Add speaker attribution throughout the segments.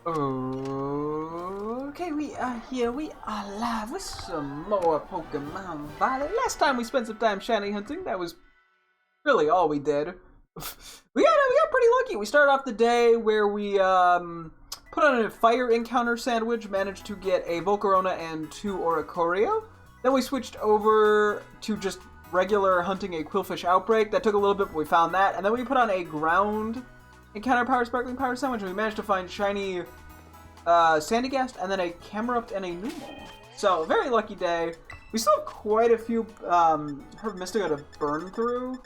Speaker 1: Okay, we are here. We are live with some more Pokemon Violet. Last time we spent some time shiny hunting. That was really all we did. we got pretty lucky. We started off the day where we put on a fire encounter sandwich, managed to get a Volcarona and 2 Oricorio. Then we switched over to just regular hunting a Quillfish Outbreak. That took a little bit, but we found that. And then we put on a ground encounter power sparkling power sandwich, and we managed to find shiny Sandygast, and then a Camerupt and a Numel. So, very lucky day. We still have quite a few Herb Mystico to burn through.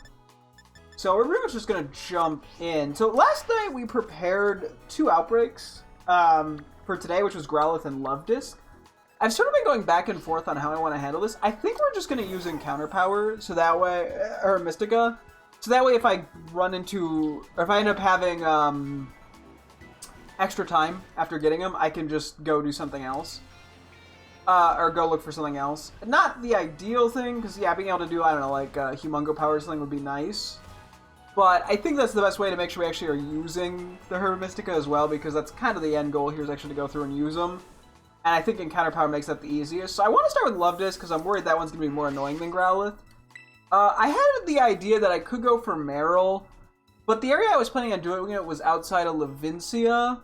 Speaker 1: So we're pretty much just going to jump in. So last night we prepared 2 outbreaks for today, which was Growlithe and Love Disc. I've sort of been going back and forth on how I want to handle this. I think we're just going to use Encounter Power, so that way, or Mystica. So that way if I run into, or if I end up having extra time after getting them, I can just go do something else. Or go look for something else. Not the ideal thing, because yeah, being able to do, I don't know, like Humongo Power or something would be nice. But I think that's the best way to make sure we actually are using the Herb Mystica as well, because that's kind of the end goal here, is actually to go through and use them. And I think Encounter Power makes that the easiest. So I want to start with Love Disc, because I'm worried that one's going to be more annoying than Growlithe. I had the idea that I could go for Marill, but the area I was planning on doing it was outside of Levincia,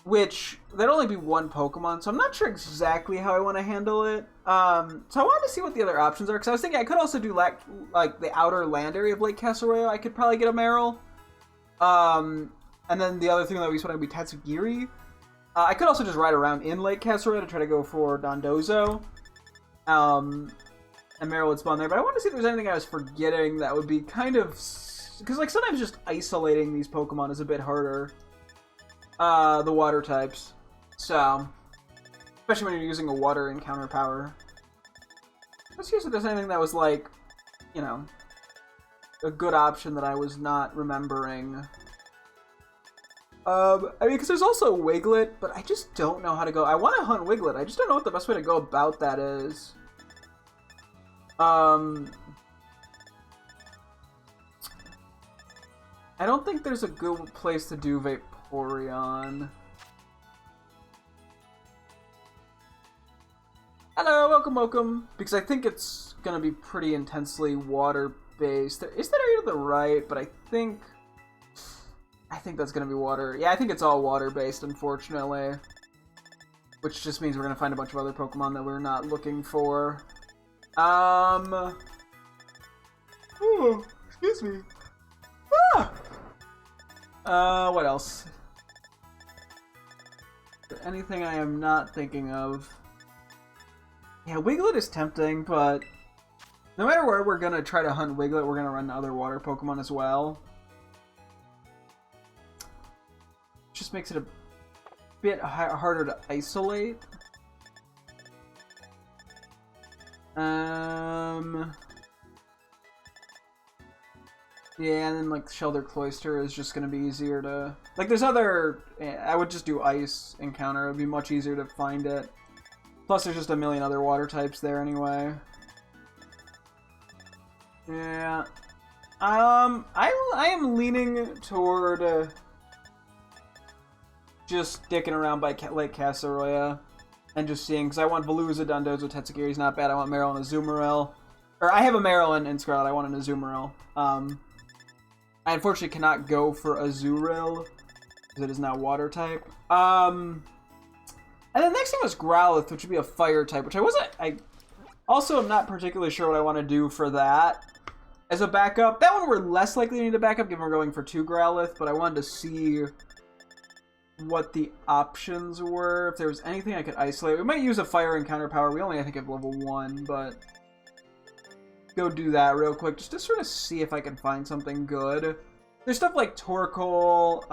Speaker 1: which, there'd only be one Pokemon, so I'm not sure exactly how I want to handle it. So I wanted to see what the other options are, because I was thinking I could also do, like the outer land area of Lake Castleroyale. I could probably get a Marill. And then the other thing that we wanted would be Tatsugiri. I could also just ride around in Lake Castleroyale to try to go for Dondozo. And Marill would spawn there, but I wanted to see if there's anything I was forgetting that would be kind of... Because, like, sometimes just isolating these Pokemon is a bit harder. The water types. So, especially when you're using a water encounter power. Let's see if there's anything that was, like, you know, a good option that I was not remembering. I mean, because there's also Wiglet, but I just don't know how to go. I want to hunt Wiglet. I just don't know what the best way to go about that is. I don't think there's a good place to do Vaporeon. Hello, welcome. Because I think it's gonna be pretty intensely water-based. There is that area to the right, but I think that's gonna be water. Yeah, I think it's all water-based, unfortunately. Which just means we're gonna find a bunch of other Pokemon that we're not looking for. Oh, excuse me. What else? Is there anything I am not thinking of? Yeah, Wiglet is tempting, but no matter where we're gonna try to hunt Wiglet, we're gonna run other water Pokemon as well. Just makes it a bit harder to isolate. Yeah, and then, like, Shelter Cloister is just gonna be easier to... Like, there's other... I would just do Ice Encounter. It would be much easier to find it. Plus, there's just a million other water types there anyway. Yeah. I am leaning toward... just sticking around by Lake Castleroyale. And just seeing, because I want Veluza, Dondozo, Tatsugiri's not bad. I want Marill and Azumarill. Or, I have a Marill and Scarlet. I want an Azumarill. I unfortunately cannot go for Azurill, because it is now water type. And the next thing was Growlithe, which would be a fire type, which I also am not particularly sure what I want to do for that. As a backup, that one we're less likely to need a backup, given we're going for 2 Growlithe, but I wanted to see what the options were, if there was anything I could isolate. We might use a fire encounter power. We only, I think, have level 1, but go do that real quick, just to sort of see if I can find something good. There's stuff like Torkoal,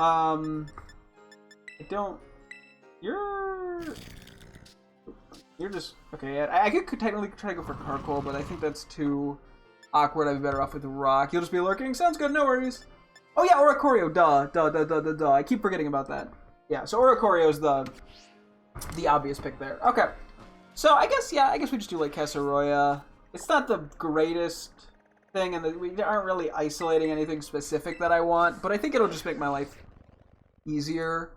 Speaker 1: You're just... Okay, I could technically try to go for Carkol, but I think that's too awkward. I'd be better off with Rock. You'll just be lurking? Sounds good, no worries. Oh yeah, Oricorio, duh. I keep forgetting about that. Yeah, so Oricorio is the obvious pick there. Okay. So, I guess we just do like Castleroyale. It's not the greatest thing, and we aren't really isolating anything specific that I want, but I think it'll just make my life easier.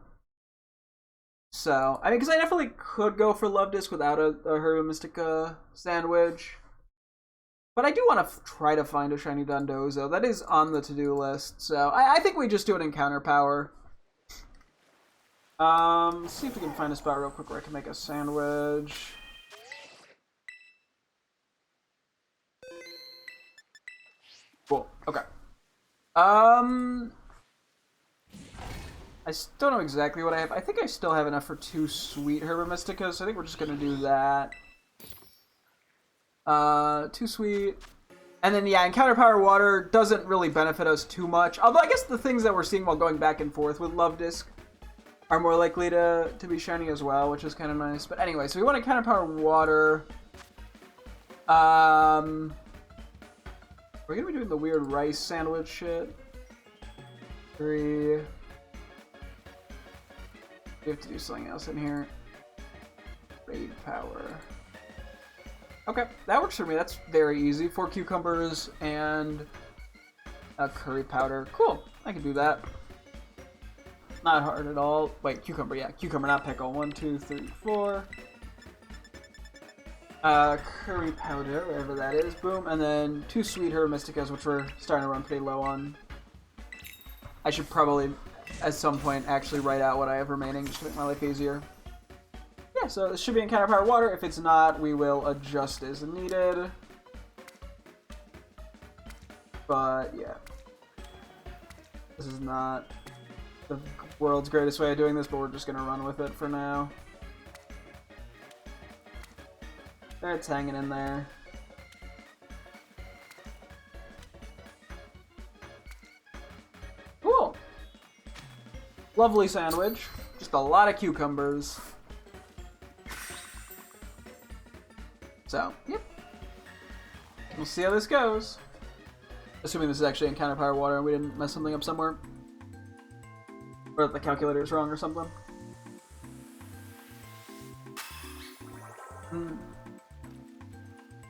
Speaker 1: So, I mean, because I definitely could go for Love Disc without a Herba Mystica sandwich. But I do want to try to find a shiny Dondozo. That is on the to-do list. So, I think we just do an encounter power. Let's see if we can find a spot real quick where I can make a sandwich. Cool. Okay. I still don't know exactly what I have. I think I still have enough for 2 sweet Herba Mysticas, so I think we're just gonna do that. 2 sweet. And then, yeah, Encounter Power Water doesn't really benefit us too much. Although, I guess the things that we're seeing while going back and forth with Love Disc are more likely to be shiny as well, which is kind of nice. But anyway, so we want Encounter Power Water. We're gonna be doing the weird rice sandwich shit. 3. We have to do something else in here. Raid power. Okay, that works for me. That's very easy. 4 cucumbers and a curry powder. Cool, I can do that. Not hard at all. Wait, cucumber, yeah. Cucumber, not pickle. 1, 2, 3, 4. Curry powder, wherever that is. Boom. And then 2 sweet Herba Mysticas, which we're starting to run pretty low on. I should probably, at some point, actually write out what I have remaining just to make my life easier. Yeah, so this should be Encounter Power Water. If it's not, we will adjust as needed. But, yeah. This is not the world's greatest way of doing this, but we're just going to run with it for now. It's hanging in there. Cool. Lovely sandwich. Just a lot of cucumbers. So, yep. We'll see how this goes. Assuming this is actually Encounter Power Water and we didn't mess something up somewhere. Or that the calculator is wrong or something.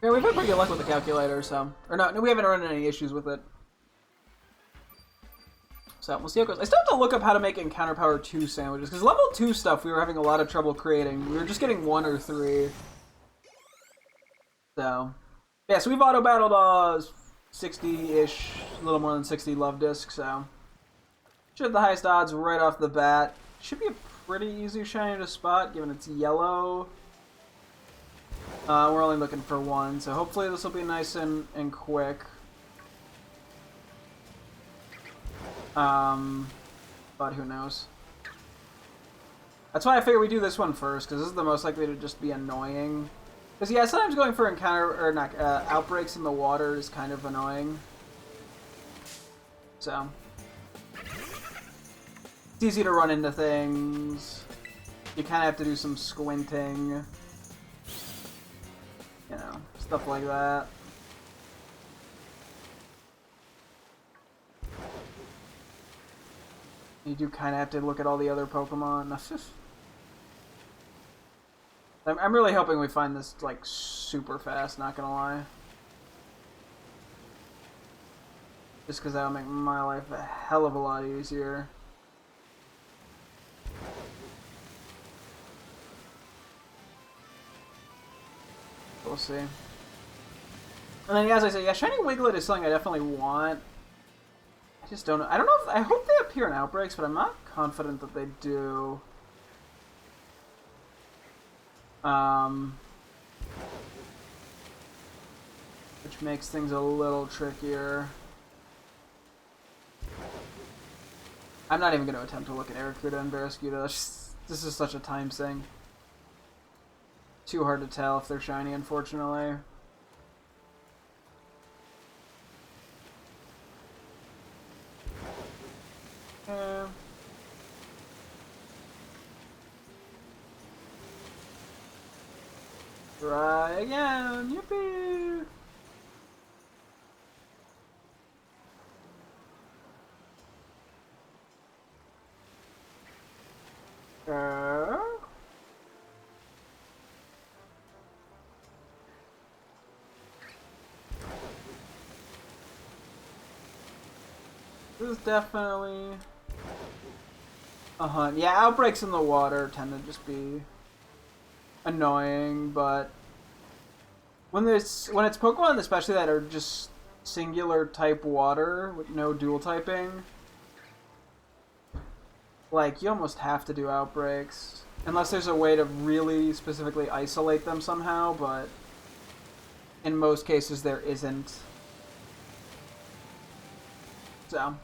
Speaker 1: Yeah, we've had pretty good luck with the calculator, so... Or no, we haven't run into any issues with it. So, we'll see how it goes. I still have to look up how to make Encounter Power 2 sandwiches, because level 2 stuff we were having a lot of trouble creating. We were just getting 1 or 3. So... Yeah, so we've auto-battled 60-ish, a little more than 60 Love Disc, so... Should have the highest odds right off the bat. Should be a pretty easy shiny to spot, given it's yellow. We're only looking for 1, so hopefully this will be nice and quick. But who knows. That's why I figure we do this one first, because this is the most likely to just be annoying. Because, yeah, sometimes going for outbreaks in the water is kind of annoying. So. It's easy to run into things. You kind of have to do some squinting. You know, stuff like that. You do kind of have to look at all the other Pokemon. I'm really hoping we find this, like, super fast, not gonna lie. Just because that'll make my life a hell of a lot easier. We'll see. And then, yeah, as I say, yeah, Shiny Wiglet is something I definitely want. I just don't know. I don't know if... I hope they appear in Outbreaks, but I'm not confident that they do. Which makes things a little trickier. I'm not even going to attempt to look at Arrokuda and Barraskewda. This is such a time thing. Too hard to tell if they're shiny, unfortunately. Try again! Yippee! This is definitely Yeah, outbreaks in the water tend to just be annoying, but when it's Pokemon especially that are just singular type water with no dual typing, like you almost have to do outbreaks. Unless there's a way to really specifically isolate them somehow, but in most cases there isn't. So.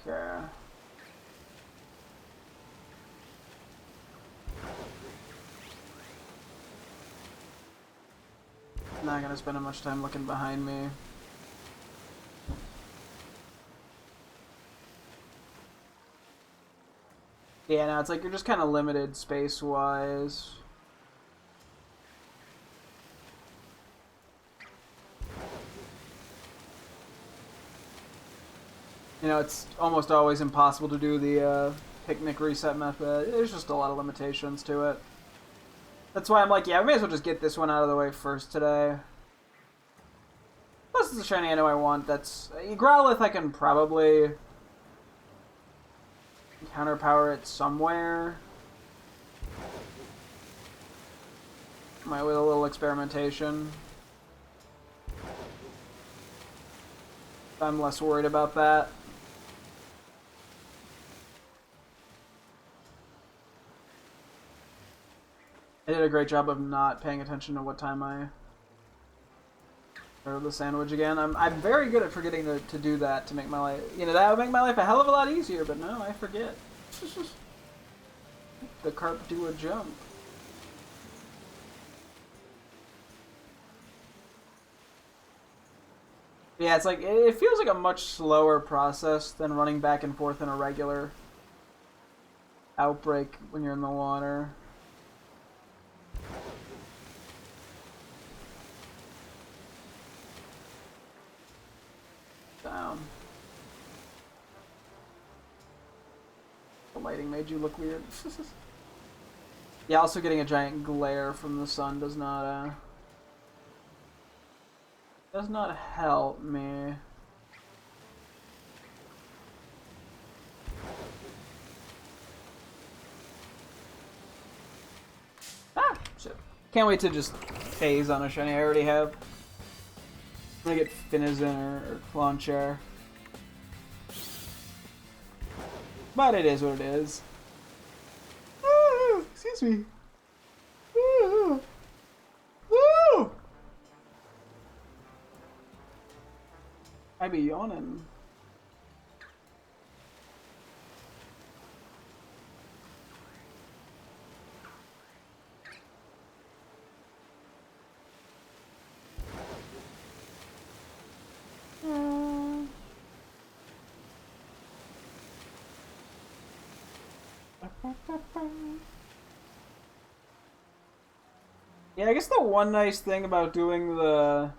Speaker 1: Okay. Not gonna spend much time looking behind me. Yeah, no, it's like you're just kind of limited space-wise. You know, it's almost always impossible to do the picnic reset method. There's just a lot of limitations to it. That's why I'm like, yeah, we may as well just get this one out of the way first today. Plus, it's a shiny I know I want. That's Growlithe. I can probably counterpower it somewhere. Might with a little experimentation. I'm less worried about that. I did a great job of not paying attention to what time I ordered the sandwich again. I'm very good at forgetting to do that to make my life, you know, that would make my life a hell of a lot easier, but no, I forget. The carp do a jump. Yeah, it's like, it feels like a much slower process than running back and forth in a regular outbreak when you're in the water. Down. The lighting made you look weird. Yeah, also getting a giant glare from the sun does not help me. Ah, shit. Can't wait to just phase on a shiny I already have. I'm gonna get Finizen or Clauncher. But it is what it is. Excuse me. I be yawning. Yeah, I guess the one nice thing about doing the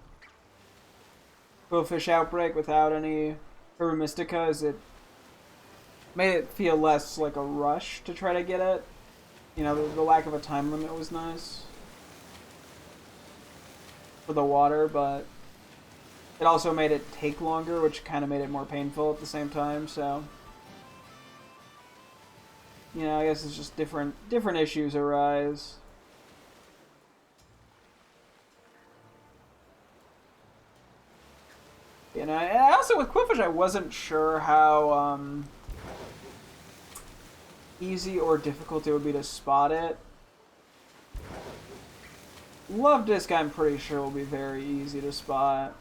Speaker 1: Quillfish outbreak without any Herba Mystica is it made it feel less like a rush to try to get it. You know, the lack of a time limit was nice for the water, but it also made it take longer, which kind of made it more painful at the same time, so... You know, I guess it's just different issues arise. You know, and I also, with Quillfish, I wasn't sure how easy or difficult it would be to spot it. Love Disc, I'm pretty sure, will be very easy to spot.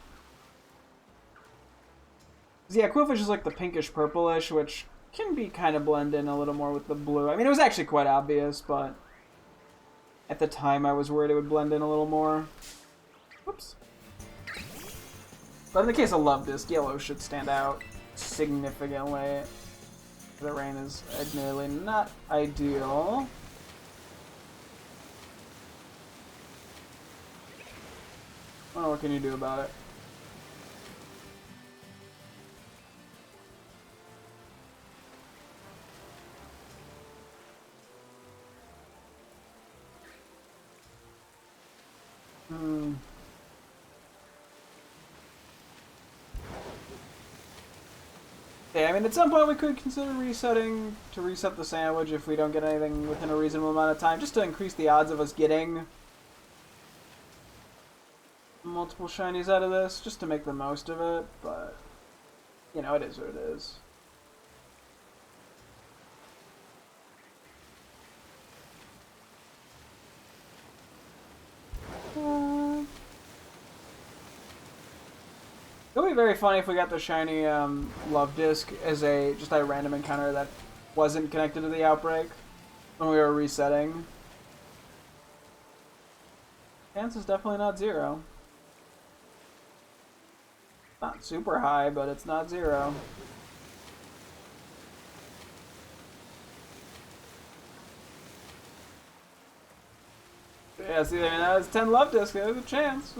Speaker 1: Yeah, Quillfish is like the pinkish purplish, which can be kind of blend in a little more with the blue. I mean, it was actually quite obvious, but at the time I was worried it would blend in a little more. Whoops. But in the case of Love Disc, yellow should stand out significantly. The rain is admittedly not ideal. Oh, what can you do about it? Hmm. Yeah, I mean, at some point we could consider resetting to reset the sandwich if we don't get anything within a reasonable amount of time, just to increase the odds of us getting multiple shinies out of this, just to make the most of it, but, you know, it is what it is. It would be very funny if we got the shiny love disc as just a random encounter that wasn't connected to the outbreak when we were resetting. Chance is definitely not 0. Not super high, but it's not 0. Yeah, see, I mean, that was 10 love discs. There's a chance.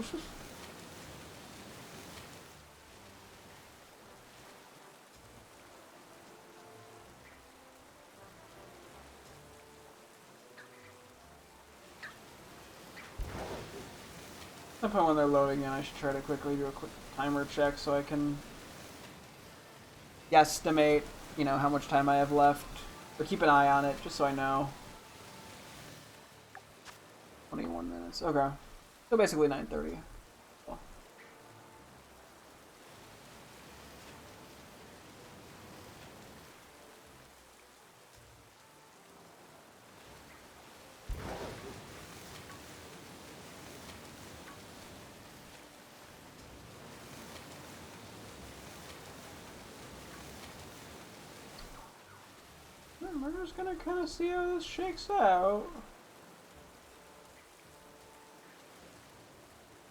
Speaker 1: At some point when they're loading in, I should try to quickly do a quick timer check so I can guesstimate, you know, how much time I have left. Or keep an eye on it, just so I know. 21 minutes. Okay. So basically 9:30. Cool. We're just gonna kind of see how this shakes out.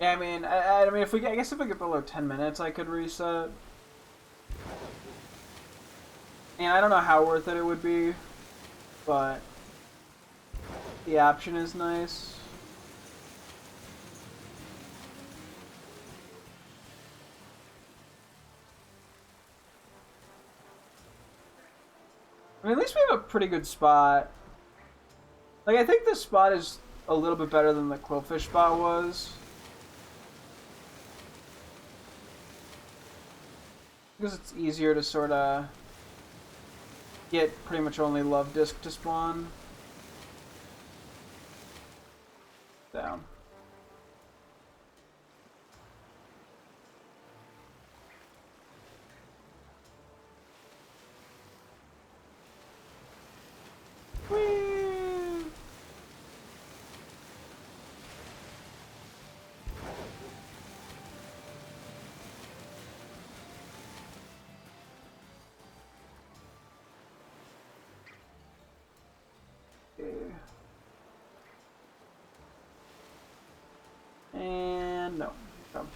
Speaker 1: Yeah, I mean, I mean, I guess if we get below 10 minutes, I could reset. And I don't know how worth it would be, but the option is nice. I mean, at least we have a pretty good spot. Like, I think this spot is a little bit better than the Quillfish spot was. Because it's easier to sort of get pretty much only Love Disc to spawn. Down. Whee! And no. Come.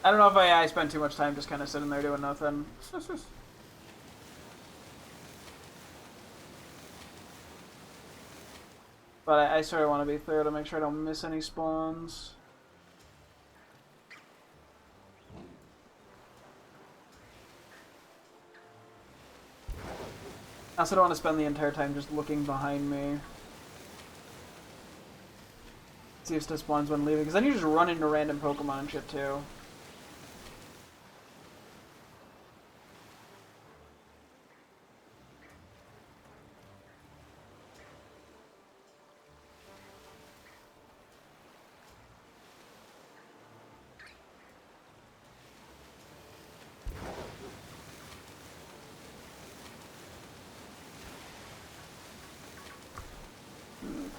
Speaker 1: I don't know if I spent too much time just kind of sitting there doing nothing. But I sort of want to be thorough to make sure I don't miss any spawns. I also don't want to spend the entire time just looking behind me. See if stuff spawns when leaving, because then you just run into random Pokemon and shit too.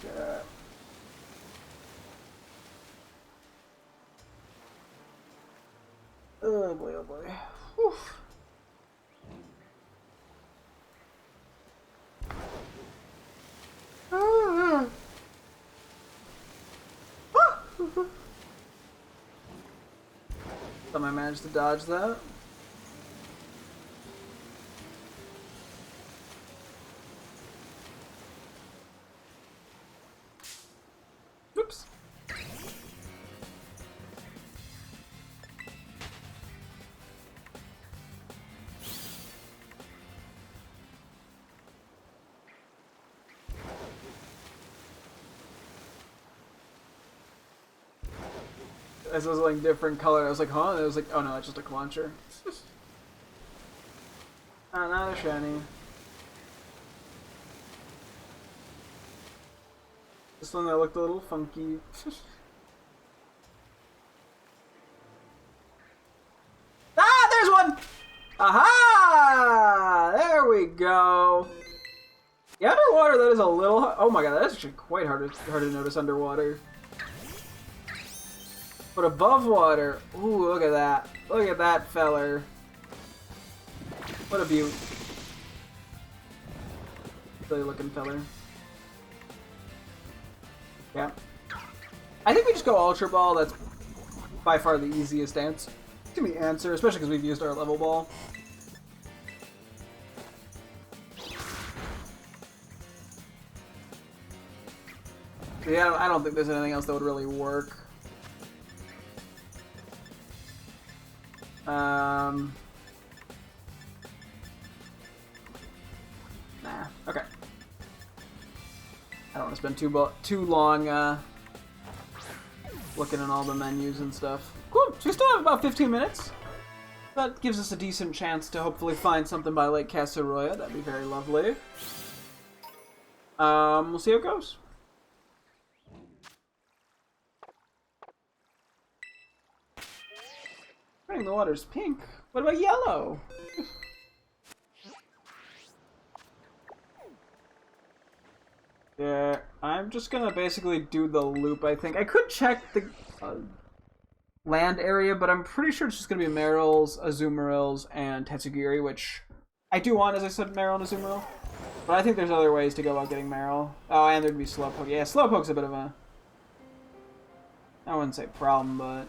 Speaker 1: Okay. Oh boy, oh boy. Whew. I managed to dodge that. Oops. as it was like different color. I was like, huh? And it was like, oh no, it's just a launcher. Not a shiny. This one that looked a little funky. Ah, there's one! Aha! There we go. Yeah, underwater that is a little. Oh my god, that is actually quite hard to notice underwater. But above water, ooh, look at that! Look at that feller. What a beaut. Silly looking feller. Yeah. I think we just go Ultra Ball. That's by far the easiest answer. Especially because we've used our level ball. Yeah, I don't think there's anything else that would really work. Nah. Okay. I don't want to spend too long looking at all the menus and stuff. Cool. So we still have about 15 minutes. That gives us a decent chance to hopefully find something by Lake Casaroya. That'd be very lovely. We'll see how it goes. The water's pink. What about yellow? Yeah, I'm just gonna basically do the loop, I think. I could check the land area, but I'm pretty sure it's just gonna be Meryl's, Azumaril's, and Tetsugiri, which I do want, as I said, Meryl and Azumarill. But I think there's other ways to go about getting Meryl. Oh, and there'd be Slowpoke. Yeah, Slowpoke's a bit of a... I wouldn't say problem, but...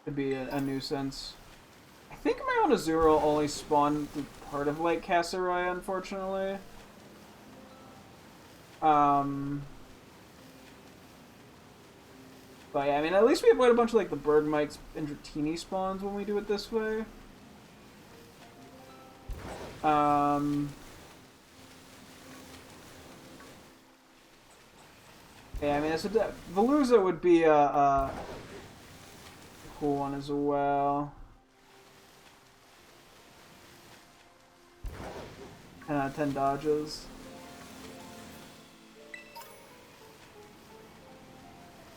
Speaker 1: could be a nuisance. I think Meryl and Azurill only spawn through part of Lake Casaroya, unfortunately. But yeah, I mean, at least we avoid a bunch of like the Bergmites and Dratini spawns when we do it this way. Yeah, I mean, Veluza would be a cool one as well. 10 out of 10 dodges.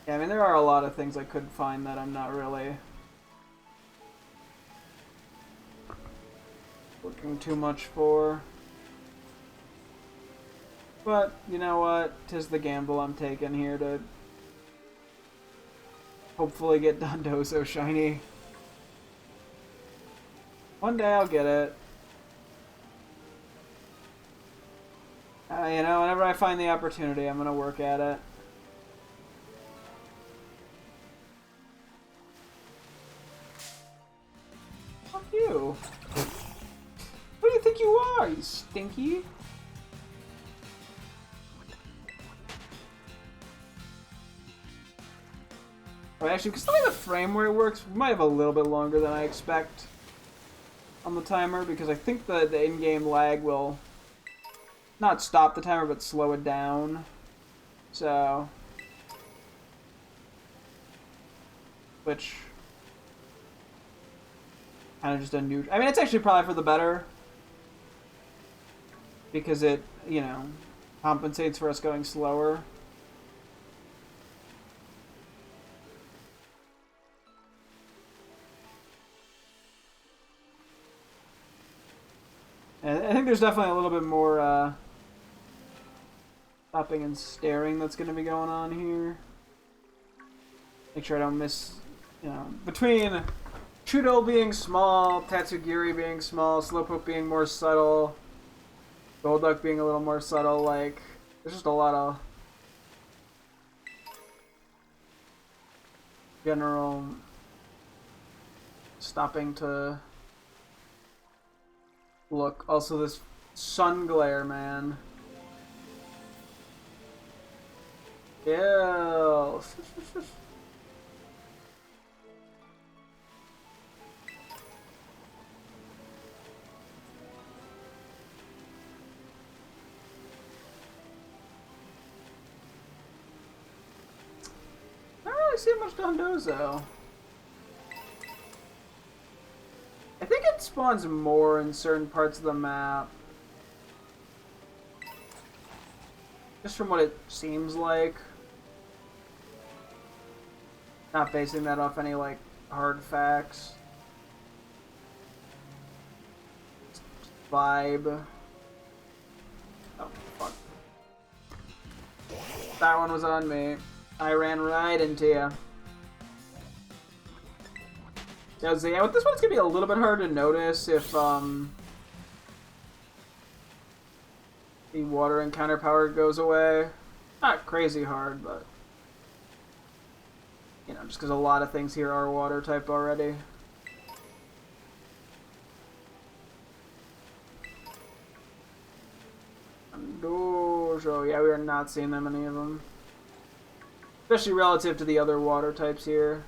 Speaker 1: Yeah, I mean, there are a lot of things I could find that I'm not really looking too much for. But, you know what? 'Tis the gamble I'm taking here to hopefully get Dondozo shiny. One day I'll get it. You know, whenever I find the opportunity, I'm gonna work at it. Fuck you. Who do you think you are, you stinky? Oh, actually, because the way the frame rate works, we might have a little bit longer than I expect on the timer, because I think the in-game lag will not stop the timer, but slow it down. So, which kind of just a new. I mean, it's actually probably for the better because it, you know, compensates for us going slower. And I think there's definitely a little bit more stopping and staring that's going to be going on here. Make sure I don't miss, you know, between Chudo being small, Tatsugiri being small, Slowpoke being more subtle, Golduck being a little more subtle, like, there's just a lot of general stopping to look. Also, this sun glare, man. Ew. really see much Dondozo. I think it spawns more in certain parts of the map. Just from what it seems like. Not basing that off any, like, hard facts. Vibe. Oh, fuck. That one was on me. I ran right into you. Yeah, with this one's gonna be a little bit hard to notice if, the water encounter power goes away. Not crazy hard, but... You know, just because a lot of things here are water type already. Dojo. Yeah, we are not seeing that many of them. Especially relative to the other water types here.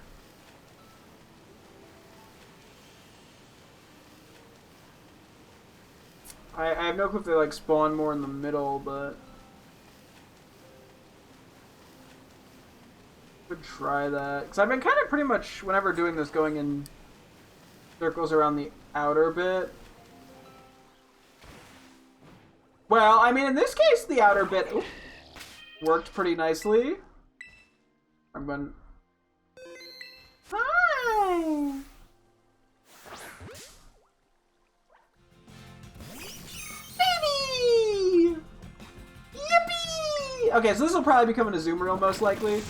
Speaker 1: I have no clue if they like spawn more in the middle, but could try that. Because I've been kind of pretty much, whenever doing this, going in circles around the outer bit. Well, I mean, in this case, the outer bit worked pretty nicely. I'm going... Hi! Baby! Yippee! Okay, so this will probably become an Azumarill, most likely.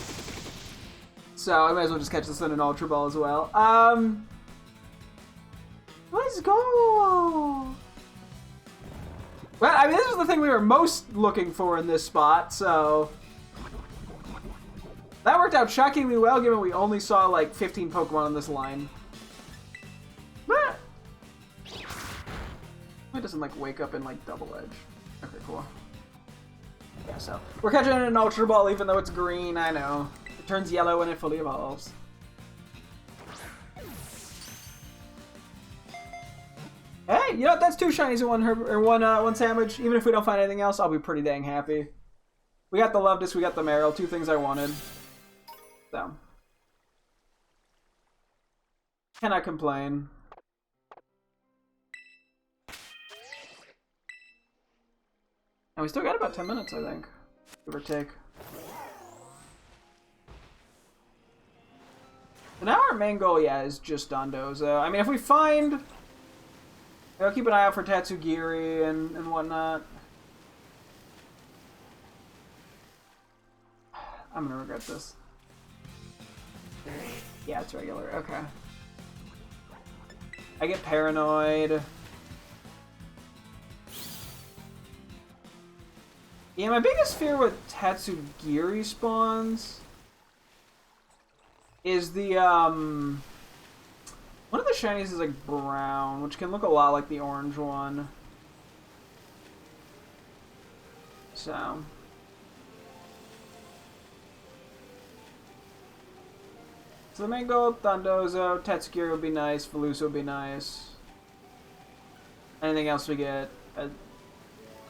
Speaker 1: So I might as well just catch this in an Ultra Ball as well. Let's go! Well, I mean, this was the thing we were most looking for in this spot, so... That worked out shockingly well, given we only saw, like, 15 Pokemon on this line. But... It doesn't, like, wake up in, like, Double Edge. Okay, cool. Yeah, so... We're catching an Ultra Ball even though it's green, I know. It turns yellow when it fully evolves. Hey, you know what? That's 2 shinies in one sandwich. Even if we don't find anything else, I'll be pretty dang happy. We got the Love Disc, we got the Marill, 2 things I wanted. So. Cannot complain. And we still got about 10 minutes, I think. Give or take. So now our main goal, yeah, is just Dondozo. I mean, if we find... I'll keep an eye out for Tatsugiri and whatnot. I'm gonna regret this. Yeah, it's regular. Okay. I get paranoid. Yeah, my biggest fear with Tatsugiri spawns is the, one of the shinies is like brown, which can look a lot like the orange one. So. So the main goal, Dondozo, Tatsugiri would be nice, Velusa would be nice. Anything else we get,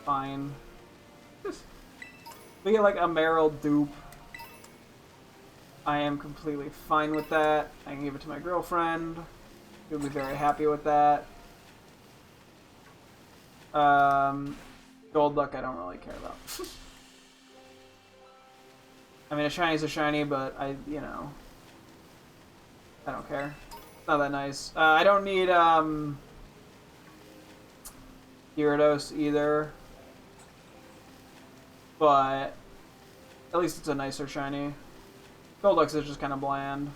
Speaker 1: fine. We get like a Marill dupe. I am completely fine with that. I can give it to my girlfriend. She'll be very happy with that. Gold Luck I don't really care about. I mean, a shiny's a shiny, but you know, I don't care. It's not that nice. I don't need, Gyarados either. But at least it's a nicer shiny. Golduck's is just kind of bland.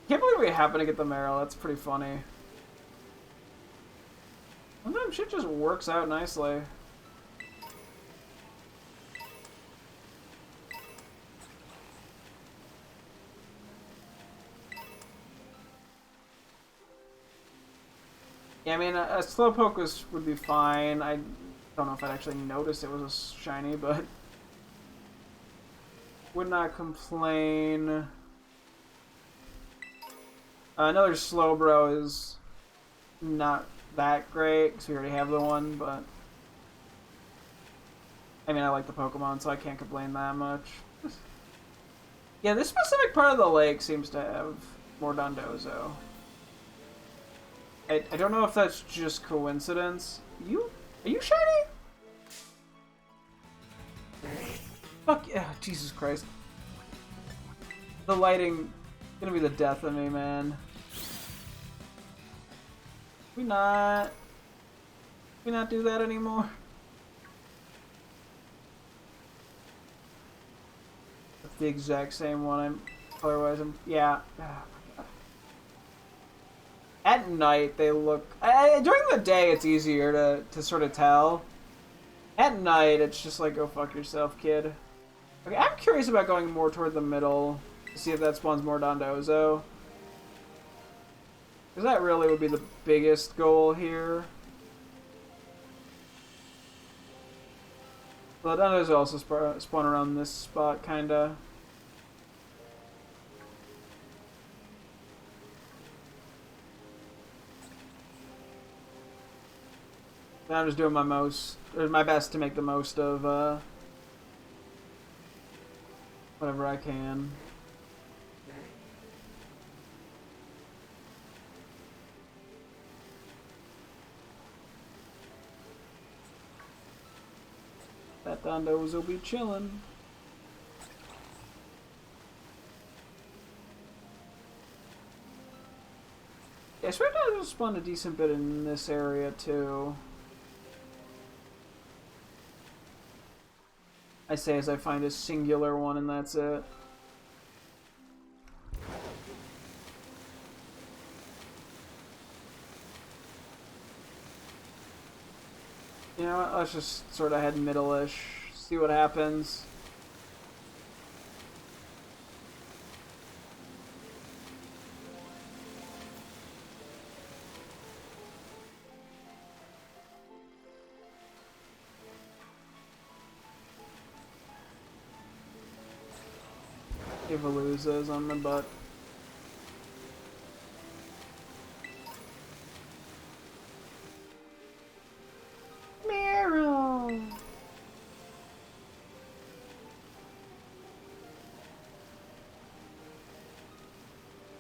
Speaker 1: Can't believe we happen to get the Marill. That's pretty funny. Sometimes shit just works out nicely. Yeah, I mean, a Slowpoke would be fine. I don't know if I'd actually notice it was a shiny, but would not complain. Another Slowbro is not that great, because we already have the one, but I mean, I like the Pokemon, so I can't complain that much. Yeah, this specific part of the lake seems to have more Dondozo. I don't know if that's just coincidence. Are you shiny? Fuck yeah, Jesus Christ. The lighting gonna be the death of me, man. We not do that anymore? That's the exact same one. Yeah. At night, they look... during the day, it's easier to sort of tell. At night, it's just like, go fuck yourself, kid. Okay, I'm curious about going more toward the middle to see if that spawns more Dondozo. Because that really would be the biggest goal here. Well, Dondozo also spawn around this spot, kinda. I'm just doing my best to make the most of whatever I can. That Dondozo will be chilling. Yeah, I swear to spawn a decent bit in this area too. I say as I find a singular one and that's it. You know what, let's just sort of head middle-ish, see what happens. Evoluza's on the butt. Meryl!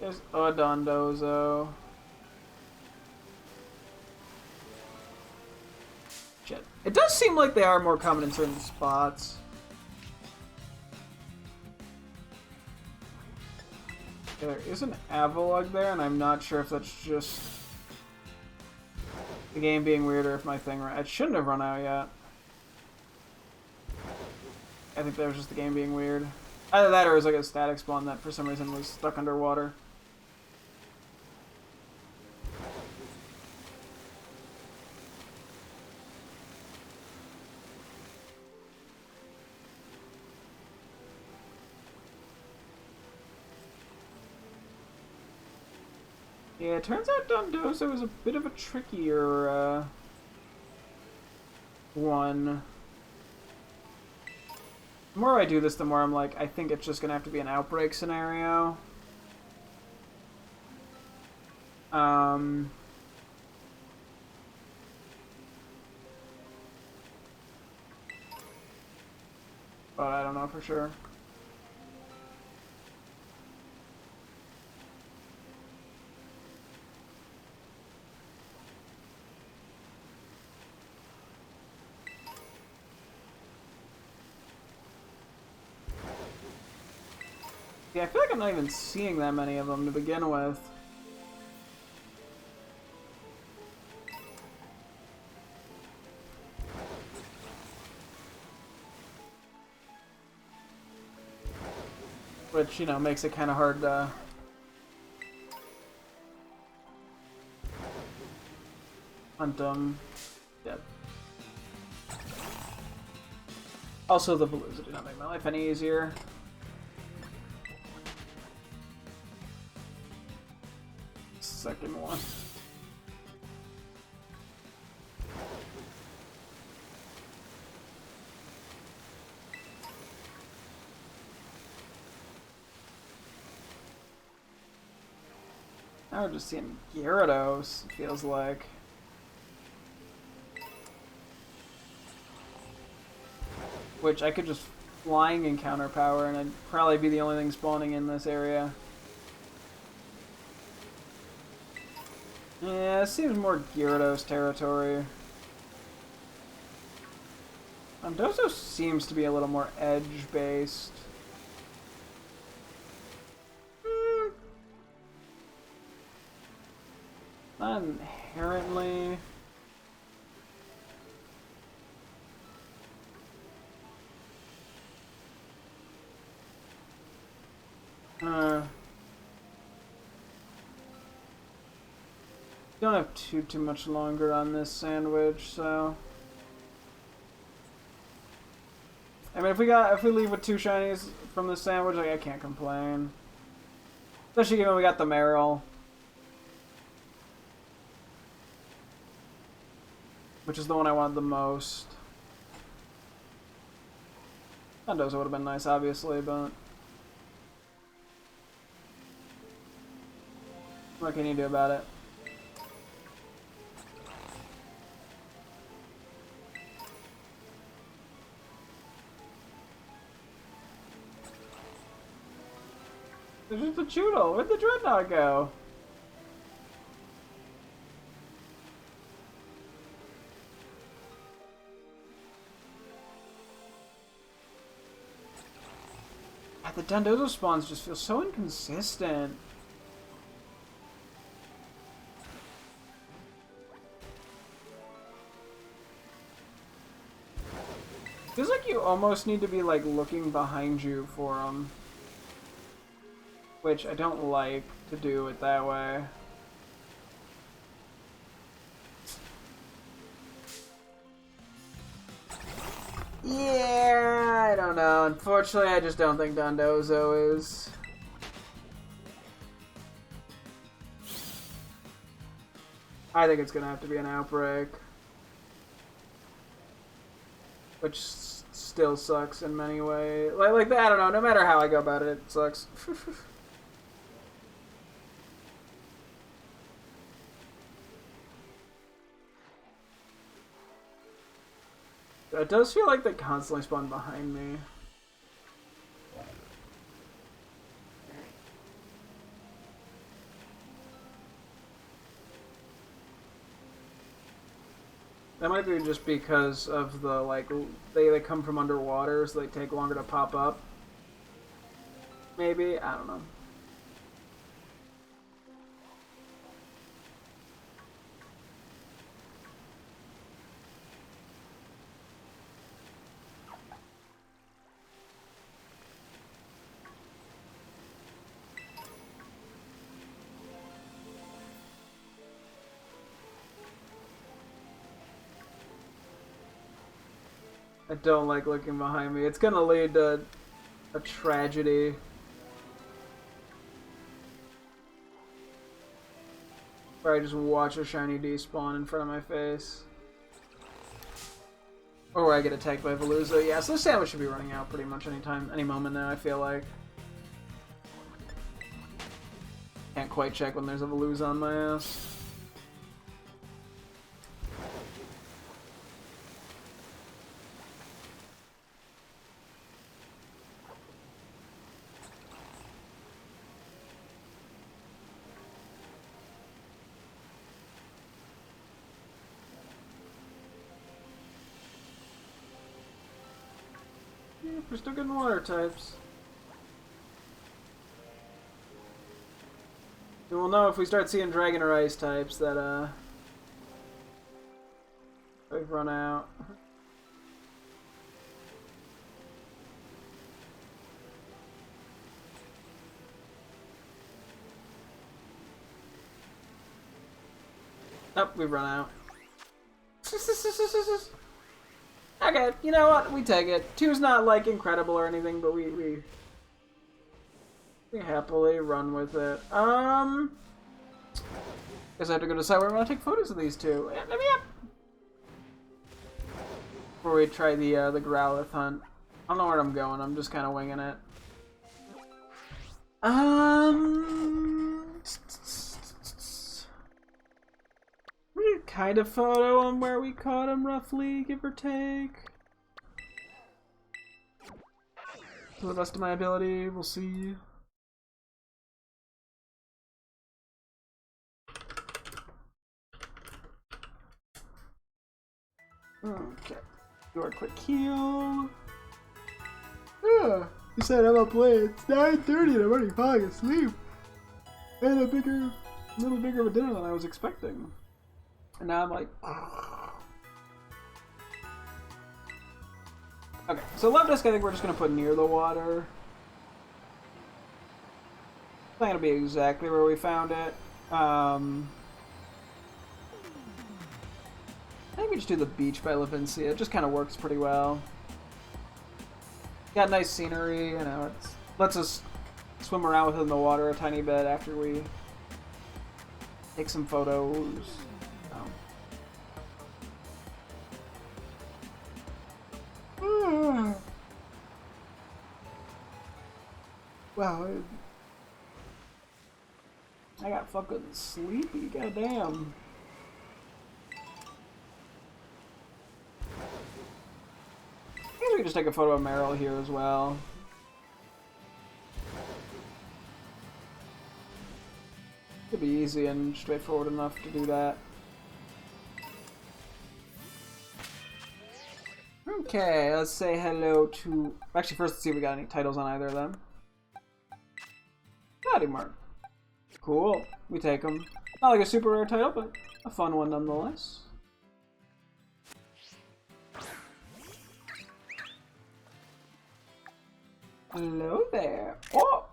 Speaker 1: There's a Dondozo. Shit. It does seem like they are more common in certain spots. There is an Avalugg there, and I'm not sure if that's just the game being weird or if my thing... It shouldn't have run out yet. I think that was just the game being weird. Either that or it was like a static spawn that for some reason was stuck underwater. Yeah, it turns out Dondozo was a bit of a trickier one. The more I do this, the more I'm like, I think it's just gonna have to be an outbreak scenario. But I don't know for sure. Yeah, I feel like I'm not even seeing that many of them to begin with. Which, you know, makes it kind of hard to... hunt them. Yep. Also, the Veluza did not make my life any easier. Second one. Now we're just seeing Gyarados, it feels like. Which I could just flying encounter power, and I'd probably be the only thing spawning in this area. Yeah, it seems more Gyarados territory. Dozo seems to be a little more edge-based. Not inherently. Don't have too much longer on this sandwich, so. I mean, if we leave with 2 shinies from the sandwich, like, I can't complain. Especially given we got the Meryl, which is the one I wanted the most. Dondozo would have been nice, obviously, but what can you do about it? There's just a Choodle. Where'd the Dreadnought go? God, the Dondozo spawns just feel so inconsistent. Feels like you almost need to be like looking behind you for them. Which I don't like to do it that way. Yeah, I don't know. Unfortunately, I just don't think Dondozo is. I think it's gonna have to be an Outbreak. Which still sucks in many ways. Like I don't know, no matter how I go about it, it sucks. It does feel like they constantly spawn behind me. That might be just because of the, like, they come from underwater, so they take longer to pop up. Maybe? I don't know. I don't like looking behind me. It's gonna lead to a tragedy. Where I just watch a shiny despawn in front of my face. Or where I get attacked by Veluza. Yeah, so the sandwich should be running out pretty much any moment now, I feel like. Can't quite check when there's a Veluza on my ass. We're still getting water types. And we'll know if we start seeing dragon or ice types that we've run out. Nope, we've run out. Okay, you know what? We take it. 2's not like incredible or anything, but we happily run with it. Guess I have to go decide where I'm gonna take photos of these 2. Let me up before we try the Growlithe hunt. I don't know where I'm going. I'm just kind of winging it. We kind of photo on where we caught him, roughly, give or take. To the best of my ability, we'll see. Okay. Do our quick heal. Yeah, you said I'm up late. It's 9:30 and I'm already falling asleep. I had a little bigger of a dinner than I was expecting. And now I'm like... Okay, so Love Disc I think we're just going to put near the water. It's not going to be exactly where we found it. I think we just do the beach by Levincia. It just kind of works pretty well. Got nice scenery, you know, it lets us swim around within the water a tiny bit after we take some photos. Wow, I got fucking sleepy, goddamn. I guess we can just take a photo of Meryl here as well. Could be easy and straightforward enough to do that. Okay, let's say hello to... Actually, first let's see if we got any titles on either of them. Body Mark. Cool. We take them. Not like a super rare title, but a fun one nonetheless. Hello there. Oh!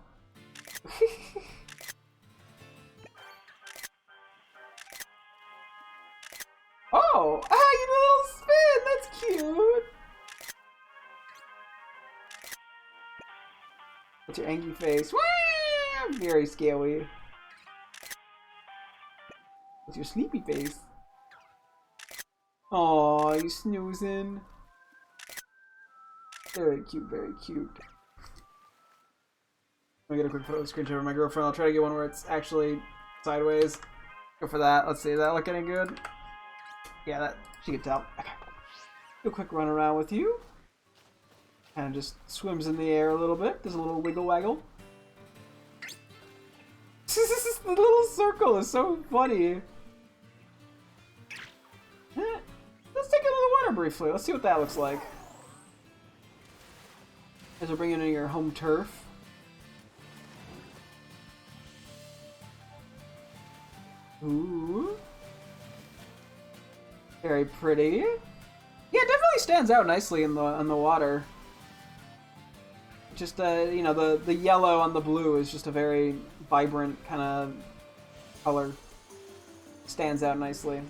Speaker 1: Oh! Ah, you did a little spin! That's cute! What's your angry face? Wah! Very scary. What's your sleepy face? Aw, you snoozing. Very cute, very cute. Let me get a quick photo screenshot of my girlfriend. I'll try to get one where it's actually sideways. Go for that. Let's see, does that look any good? Yeah, that she can tell. Okay. Do a quick run around with you. Kind of just swims in the air a little bit. Does a little wiggle waggle. The little circle is so funny. Let's take it in the water briefly. Let's see what that looks like. As we're bringing in your home turf. Ooh. Very pretty. Yeah, it definitely stands out nicely in the water. Just you know, the yellow on the blue is just a very vibrant kind of color. Stands out nicely.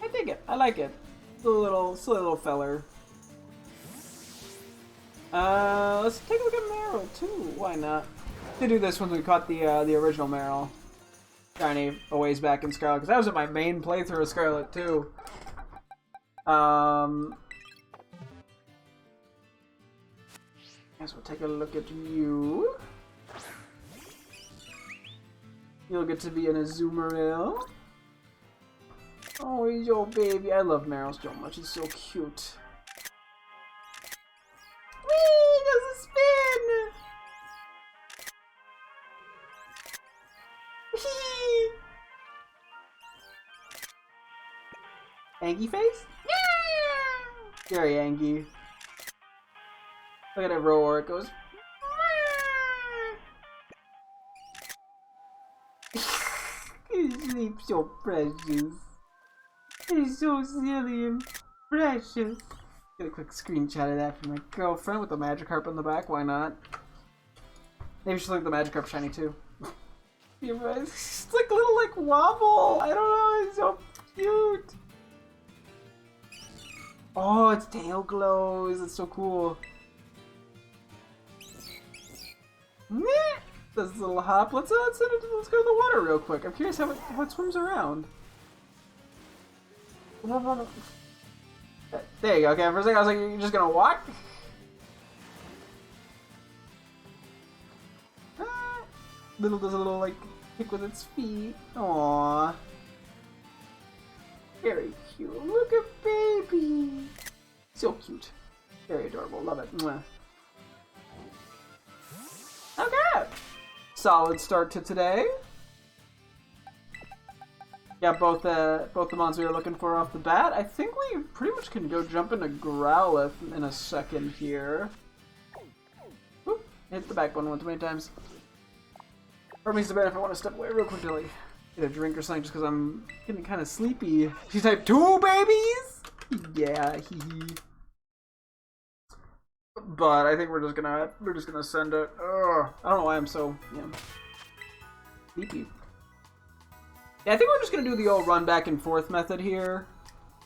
Speaker 1: I dig it. I like it. It's a silly little feller. Let's take a look at Meryl too. Why not? To do this when we caught the original Meryl, shiny a ways back in Scarlet, because that was in my main playthrough of Scarlet too. Guess we'll take a look at you. You'll get to be in a Azumarill. Oh, he's your baby. I love Meryl so much. He's so cute. Whee! He does a spin! Angie face? Yeah! Very Angie. Look at that roar. It goes. He's so precious. He's so silly and precious. Get a quick screenshot of that from my girlfriend with the Magikarp on the back. Why not? Maybe she'll like the Magikarp shiny too. It's like a little like wobble. I don't know. It's so cute. Oh, its tail glows. It's so cool. Does this little hop. Let's go to the water real quick. I'm curious how it swims around. There you go. Okay, for a second I was like, you're just gonna walk? Does a little like kick with its feet. Aww. Very cute. Look at baby. So cute. Very adorable. Love it. Mwah. solid start to today. Got both the mons we were looking for off the bat. I think we pretty much can go jump into Growlithe in a second here. Oop, hit the backbone one too many times. Or means the bad if I want to step away real quick to like get a drink or something just because I'm getting kind of sleepy. She's type 2 babies? Yeah, hee. But I think we're just gonna send it. Ugh. I don't know why I'm so sleepy. Yeah, I think we're just gonna do the old run back and forth method here.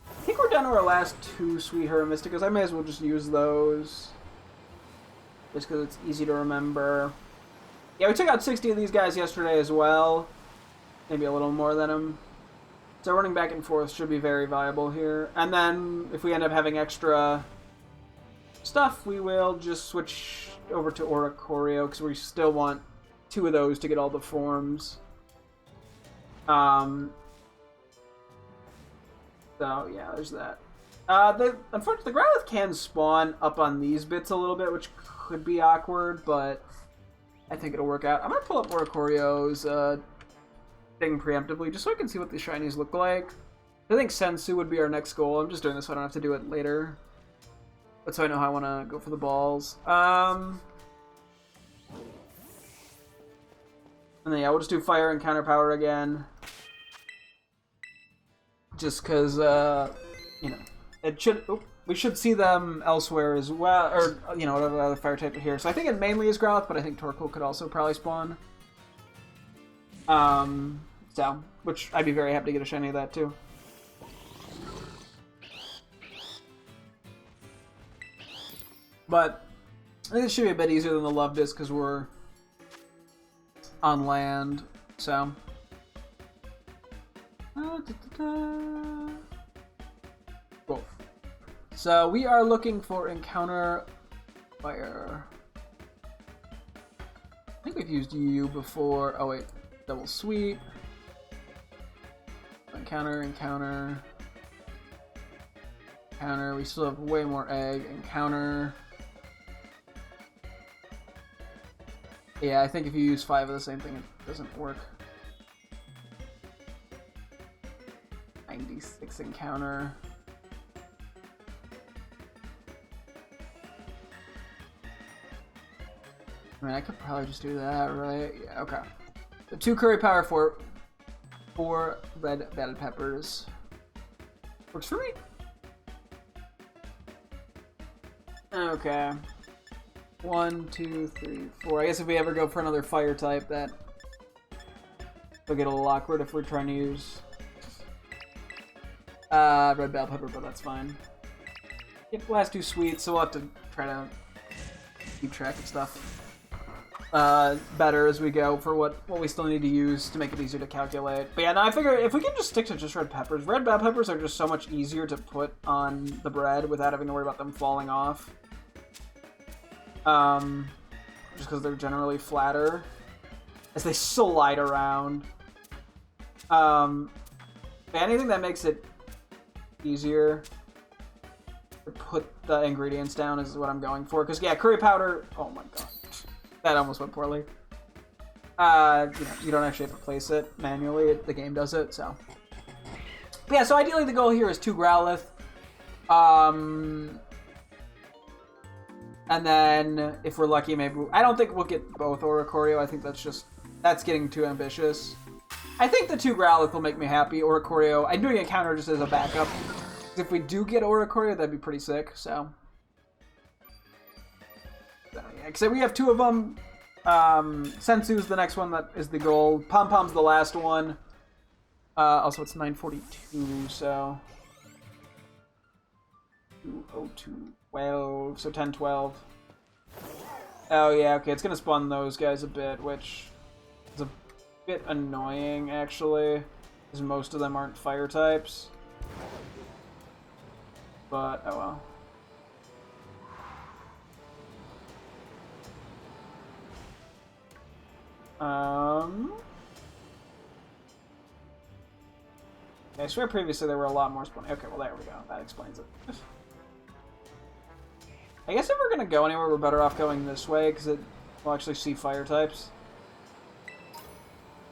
Speaker 1: I think we're down to our last 2 Sweet Herb Mysticas. I may as well just use those. Just because it's easy to remember. Yeah, we took out 60 of these guys yesterday as well. Maybe a little more than them. So running back and forth should be very viable here. And then if we end up having extra stuff, we will just switch over to Oricorio because we still want 2 of those to get all the forms. So yeah, there's that. Unfortunately, the Growlithe can spawn up on these bits a little bit, which could be awkward, but I think it'll work out. I'm gonna pull up Oricorio's thing preemptively, just so I can see what the shinies look like. I think Sensu would be our next goal. I'm just doing this so I don't have to do it later. But so I know how I want to go for the balls. And then yeah, we'll just do fire and counter power again. Just because, you know, it should. Oh, we should see them elsewhere as well, or you know, whatever other fire type are here. So I think it mainly is Growlithe, but I think Torkoal could also probably spawn. So which I'd be very happy to get a shiny of that too. But I think it should be a bit easier than the Love Disc because we're on land. So. Cool. So we are looking for Encounter Fire. I think we've used you before. Oh wait, Double Sweep. Encounter, Encounter. Encounter. We still have way more egg. Encounter. Yeah, I think if you use 5 of the same thing, it doesn't work. 96 encounter. I mean, I could probably just do that, right? Yeah, okay. So 2 curry power for 4 red bell peppers. Works for me. Okay. 1, 2, 3, 4. I guess if we ever go for another fire type, that will get a little awkward if we're trying to use red bell pepper, but that's fine. Get the last 2 sweets, so we'll have to try to keep track of stuff better as we go for what we still need to use to make it easier to calculate. But yeah, no, I figure if we can just stick to just red bell peppers are just so much easier to put on the bread without having to worry about them falling off. Just because they're generally flatter as they slide around. Anything that makes it easier to put the ingredients down is what I'm going for. Because yeah, curry powder. Oh my god, that almost went poorly. You don't actually have to place it manually. The game does it. So, but yeah. So ideally, the goal here is 2 Growlithe. And then, if we're lucky, maybe... I don't think we'll get both Oricorio. I think that's getting too ambitious. I think the 2 Growlithe will make me happy. Oricorio... I'm doing a counter just as a backup. If we do get Oricorio, that'd be pretty sick, so... yeah, because we have 2 of them. Sensu's the next one that is the goal. Pom-Pom's the last one. Also, it's 9:42, so... 2:02. 12, so 10, 12. Oh yeah, okay, it's gonna spawn those guys a bit, which is a bit annoying, actually, because most of them aren't fire types. But, oh well. I swear previously there were a lot more spawning. Okay, well there we go. That explains it. I guess if we're gonna go anywhere, we're better off going this way, because it will actually see fire types.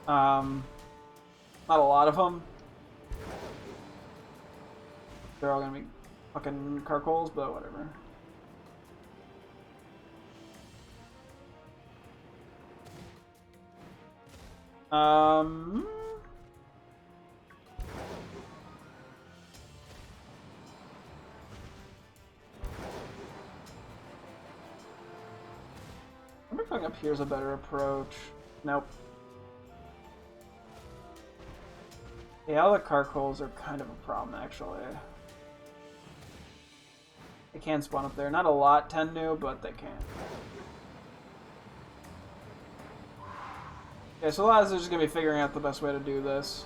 Speaker 1: Not a lot of them. They're all gonna be fucking carcoals, but whatever. I wonder if going up here is a better approach. Nope. Yeah, all the carcoals are kind of a problem, actually. They can spawn up there. Not a lot tend to, but they can. Okay, so a lot of this is just gonna be figuring out the best way to do this.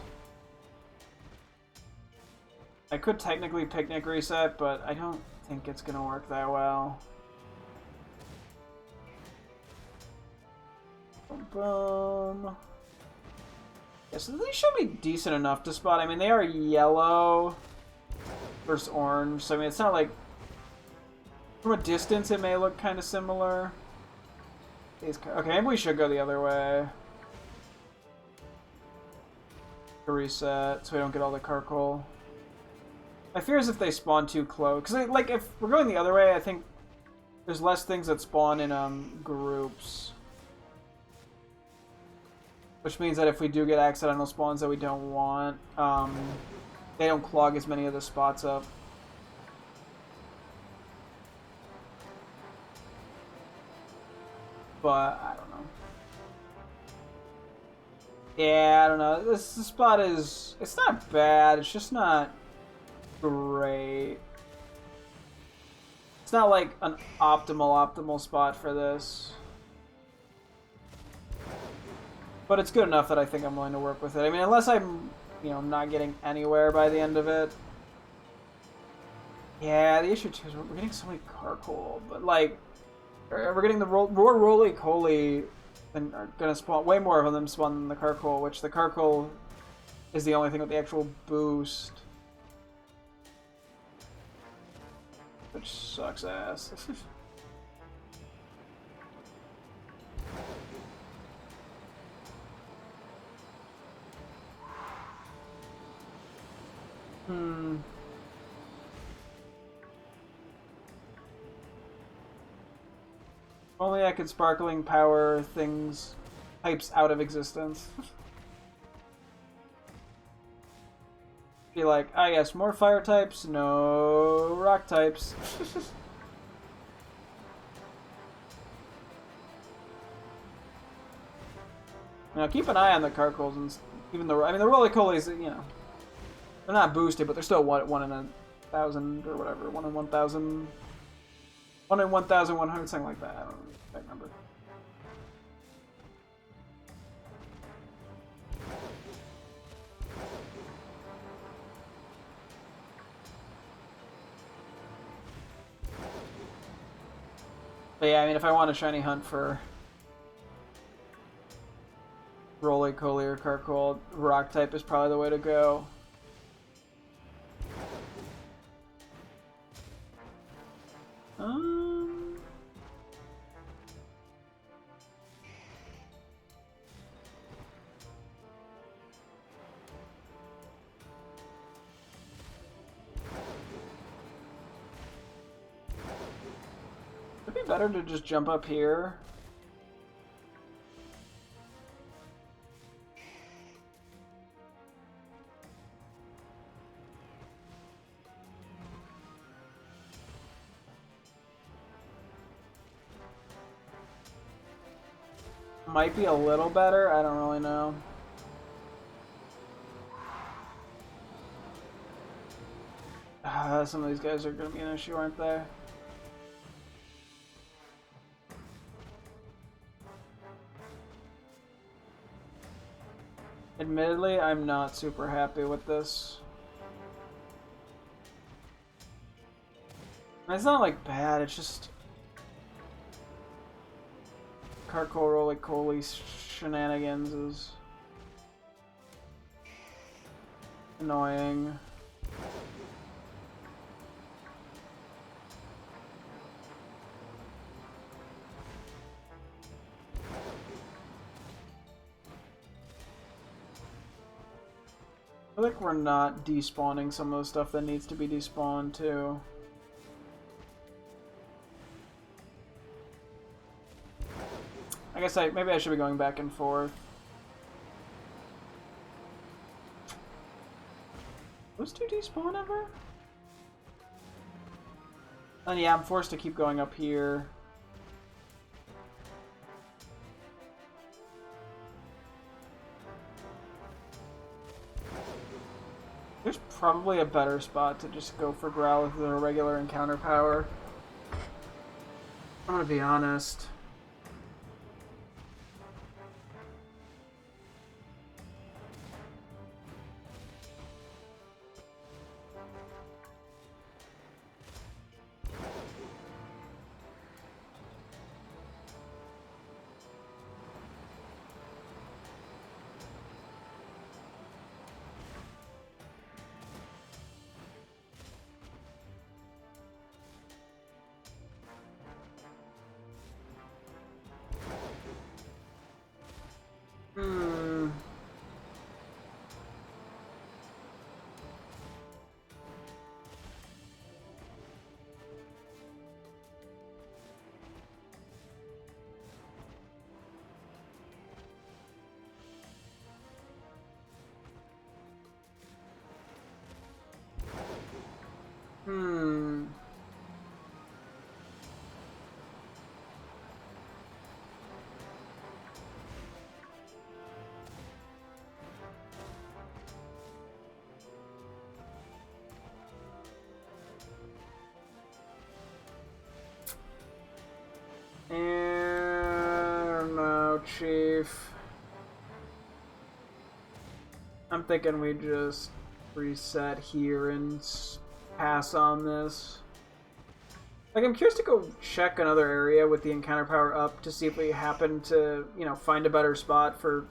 Speaker 1: I could technically picnic reset, but I don't think it's gonna work that well. Boom, boom. Yeah, so these should be decent enough to spot. I mean, they are yellow versus orange, so I mean, it's not like... From a distance, it may look kind of similar. Okay, maybe we should go the other way. To reset, so we don't get all the carcoal. My fear is if they spawn too close. Because, like, if we're going the other way, I think there's less things that spawn in groups. Which means that if we do get accidental spawns that we don't want, they don't clog as many of the spots up. But, I don't know. Yeah, I don't know. This spot is... It's not bad, it's just not great. It's not like an optimal spot for this. But it's good enough that I think I'm willing to work with it. I mean, unless I'm, you know, not getting anywhere by the end of it. Yeah, the issue too is we're getting so many carcoal, but like, we're getting the more roly-coly and are gonna spawn way more of them spawn than the carcoal, which the carcoal is the only thing with the actual boost. Which sucks ass. Only I could sparkling power things, types out of existence. Be like, ah yes, more fire types, no rock types. Now keep an eye on the carcoals and even the, I mean the roly-colies, you know, they're not boosted, but they're still one in 1,000 or whatever, 1 in 1,000. 1 in 1,100, something like that. I don't remember. But yeah, I mean, if I want a shiny hunt for roly-coly or carcoal, rock type is probably the way to go. It'd be better to just jump up here. Might be a little better, I don't really know. Some of these guys are going to be an issue, aren't they? Admittedly, I'm not super happy with this. It's not like bad, it's just carcoal roly-coly shenanigans is annoying. I feel like we're not despawning some of the stuff that needs to be despawned too. I guess maybe I should be going back and forth. Those two despawn ever? And yeah, I'm forced to keep going up here. There's probably a better spot to just go for Growlithe than a regular encounter power. I'm gonna be honest. I don't know, Chief. I'm thinking we just reset here and pass on this. Like, I'm curious to go check another area with the encounter power up to see if we happen to, you know, find a better spot for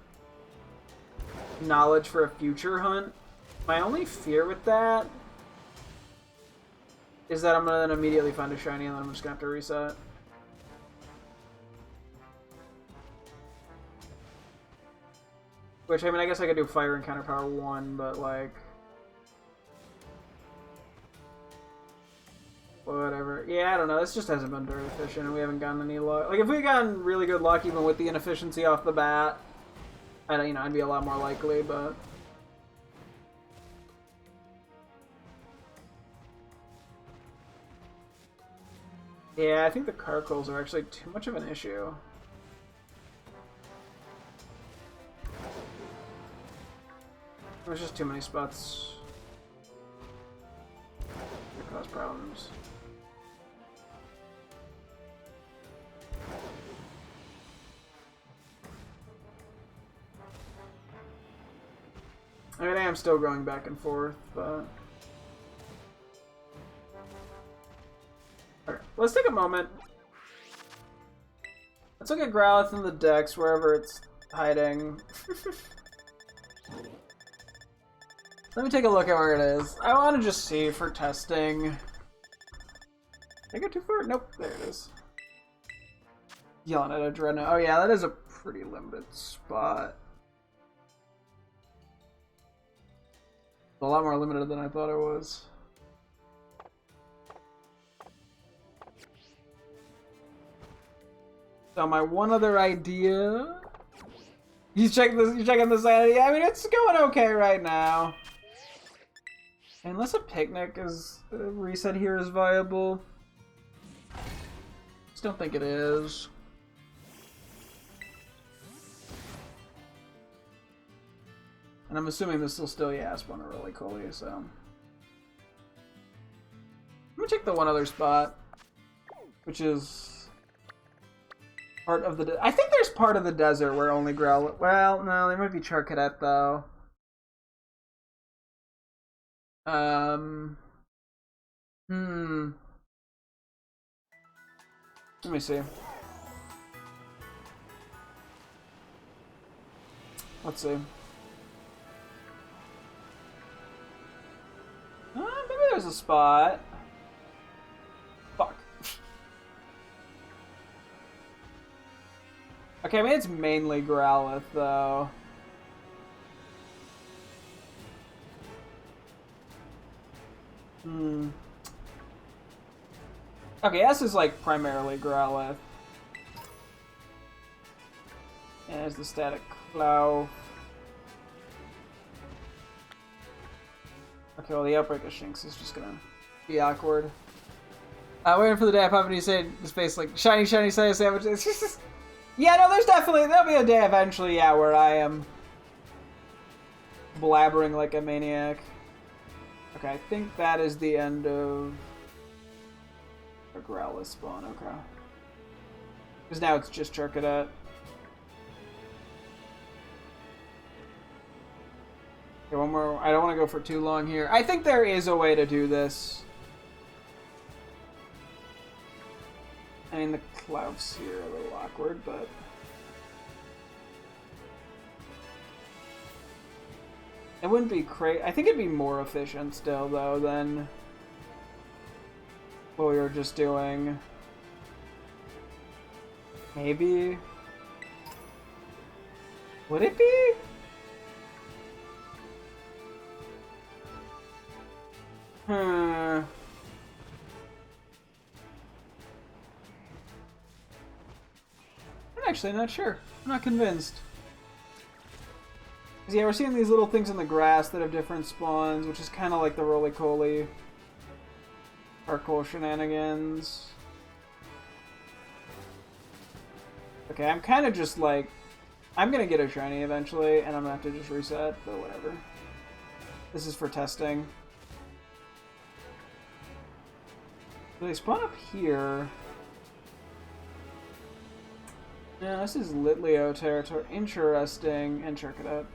Speaker 1: knowledge for a future hunt. My only fear with that is that I'm gonna then immediately find a shiny and then I'm just gonna have to reset. Which, I mean, I guess I could do Fire Encounter Power 1, but, like... whatever. Yeah, I don't know. This just hasn't been very efficient, and we haven't gotten any luck. Like, if we had gotten really good luck, even with the inefficiency off the bat, I'd be a lot more likely, but... yeah, I think the Carkles are actually too much of an issue. There's just too many spots that cause problems. I mean, I am still going back and forth, but... okay, let's take a moment. Let's look at Growlithe in the Dex, wherever it's hiding. Let me take a look at where it is. I want to just see for testing. Did I go too far? Nope, there it is. Yelling at a Dreadnought. Oh yeah, that is a pretty limited spot. A lot more limited than I thought it was. So my one other idea... You checking the sanity? I mean, it's going okay right now. Unless a picnic is reset here is viable. Just don't think it is. And I'm assuming this will still Yasp on a really coolly, so. Let me check the one other spot, which is part of the. I think there's part of the desert where only Growlithe. Well, no, there might be Charcadet though. Let me see. Let's see. Maybe there's a spot. Fuck. Okay, I mean it's mainly Growlithe though. Hmm. Okay, S is like primarily Growlithe. And there's the static Clow. Okay, well the Outbreak of Shinx is just gonna be awkward. Waiting for the day I pop and you say his face like shiny, shiny, shiny sandwiches. Yeah, no, there'll be a day eventually, yeah, where I am blabbering like a maniac. Okay, I think that is the end of a Growlithe spawn, okay. Because now it's just Charcadet. Okay, one more. I don't want to go for too long here. I think there is a way to do this. I mean, the clouds here are a little awkward, but... It wouldn't be crazy. I think it'd be more efficient still, though, than what we were just doing. Maybe? Would it be? I'm actually not sure. I'm not convinced. Yeah, we're seeing these little things in the grass that have different spawns, which is kind of like the roly-coly Arcole shenanigans. Okay, I'm kind of just like... I'm gonna get a shiny eventually, and I'm gonna have to just reset, but whatever. This is for testing. So they spawn up here. Yeah, this is Litleo territory. Interesting. And Charcadet.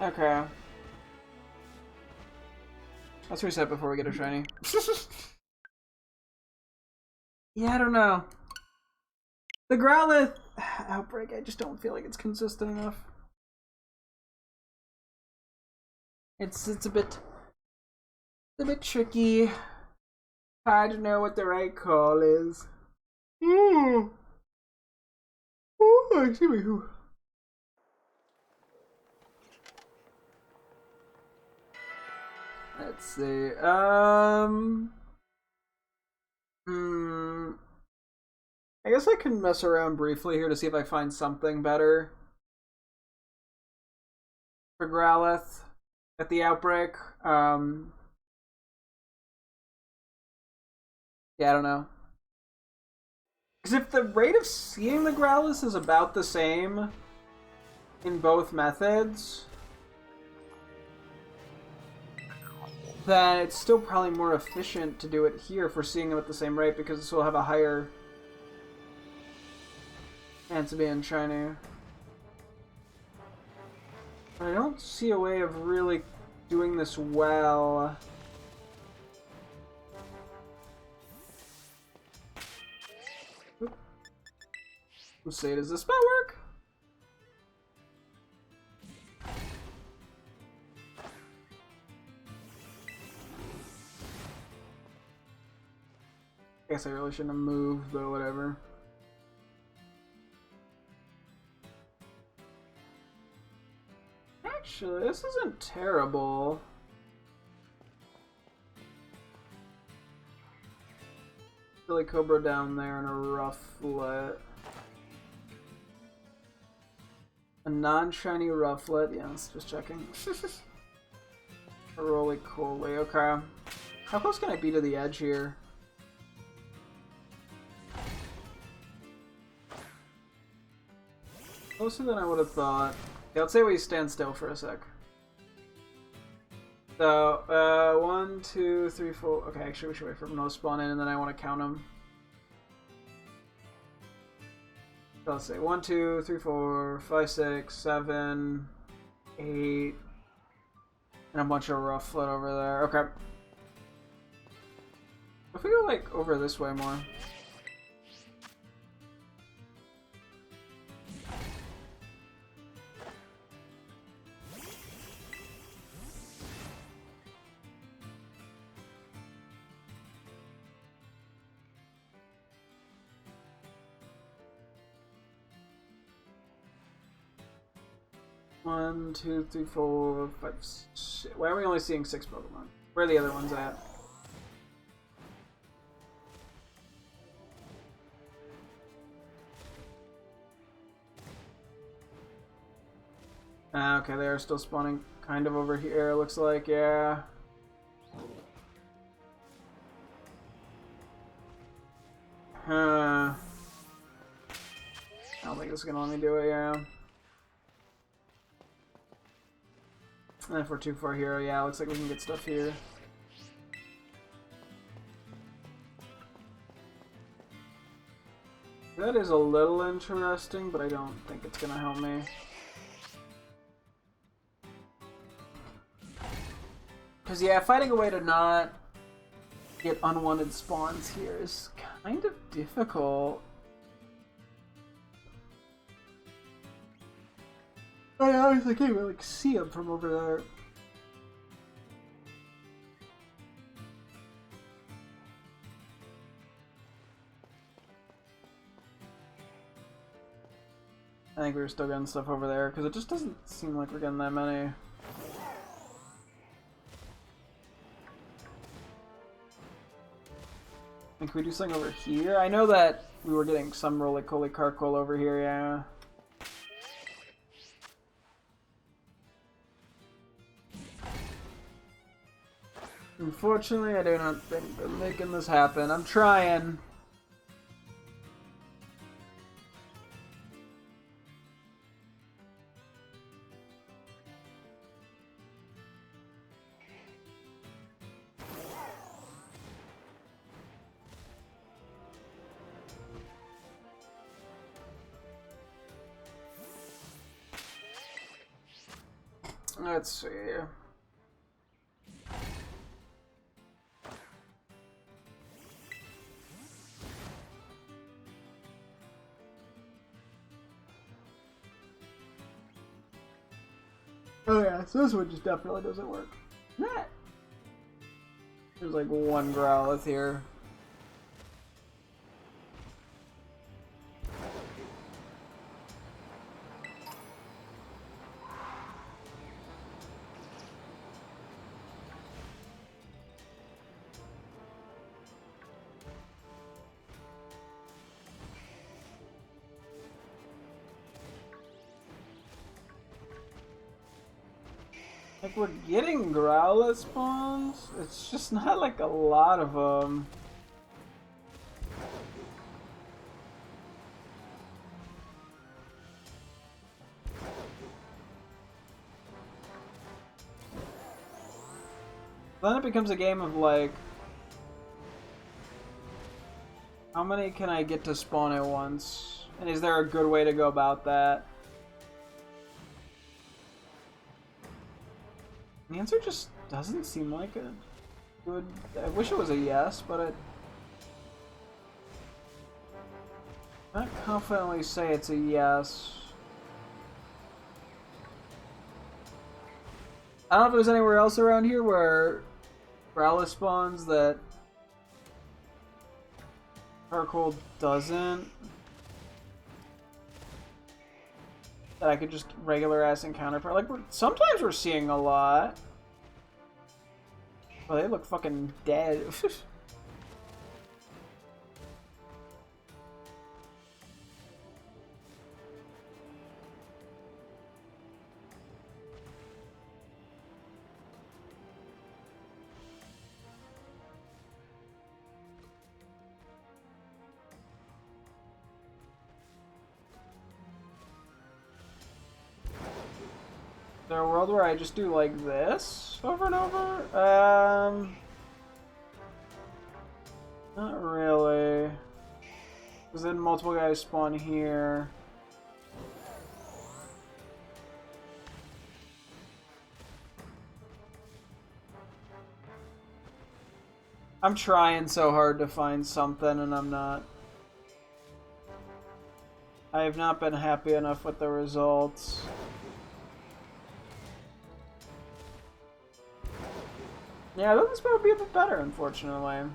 Speaker 1: Okay. Let's reset before we get a shiny. Yeah, I don't know. The Growlithe Outbreak, I just don't feel like it's consistent enough. It's a bit tricky. Hard to know what the right call is. Ooh. Ooh, excuse me. Let's see. I guess I can mess around briefly here to see if I find something better for Growlithe at the Outbreak. Yeah, I don't know. Because if the rate of seeing the Growlithe is about the same in both methods, then it's still probably more efficient to do it here for seeing them at the same rate because this will have a higher chance of being shiny. But I don't see a way of really doing this well. Let's see, does this spell work? I guess I really shouldn't have moved, but whatever. Actually, this isn't terrible. Silly Cobra down there and a Rufflet. A non-shiny Rufflet. Yeah, let's just checking. A Roly-Coly. Okay. How close can I be to the edge here? Closer than I would have thought. Yeah, let's say we stand still for a sec. So, 1, 2, 3, 4. Okay, actually, we should wait for them to spawn in, and then I want to count them. So let's say 1, 2, 3, 4, 5, 6, 7, 8, and a bunch of Rufflet over there. Okay. If we go like over this way more. 1, 2, 3, 4, 5, 6. Why are we only seeing 6 Pokemon? Where are the other ones at? Okay, they are still spawning kind of over here, looks like, yeah. I don't think it's gonna let me do it, yeah. And if we're too far here, yeah, looks like we can get stuff here. That is a little interesting, but I don't think it's gonna help me. Because, yeah, finding a way to not get unwanted spawns here is kind of difficult. I honestly can't even, like, see them from over there. I think we were still getting stuff over there, because it just doesn't seem like we're getting that many. Can we do something over here? I know that we were getting some roly-poly Carkol over here, yeah. Unfortunately, I do not think we're making this happen. I'm trying. Let's see. Oh yeah, so this one just definitely doesn't work. Nah. There's like one Growlithe here. Like, we're getting Growlithe spawns, it's just not like a lot of them. Then it becomes a game of like, how many can I get to spawn at once? And is there a good way to go about that? The answer just doesn't seem like a good... I wish it was a yes, but I can't confidently say it's a yes. I don't know if there's anywhere else around here where Growlithe spawns that Carkol doesn't. That I could just regular ass encounter for. Like, sometimes we're seeing a lot. But they look fucking dead. Is there a world where I just do like this over and over? Not really. Because then multiple guys spawn here. I'm trying so hard to find something and I'm not. I have not been happy enough with the results. Yeah, I thought this would be a bit better, unfortunately.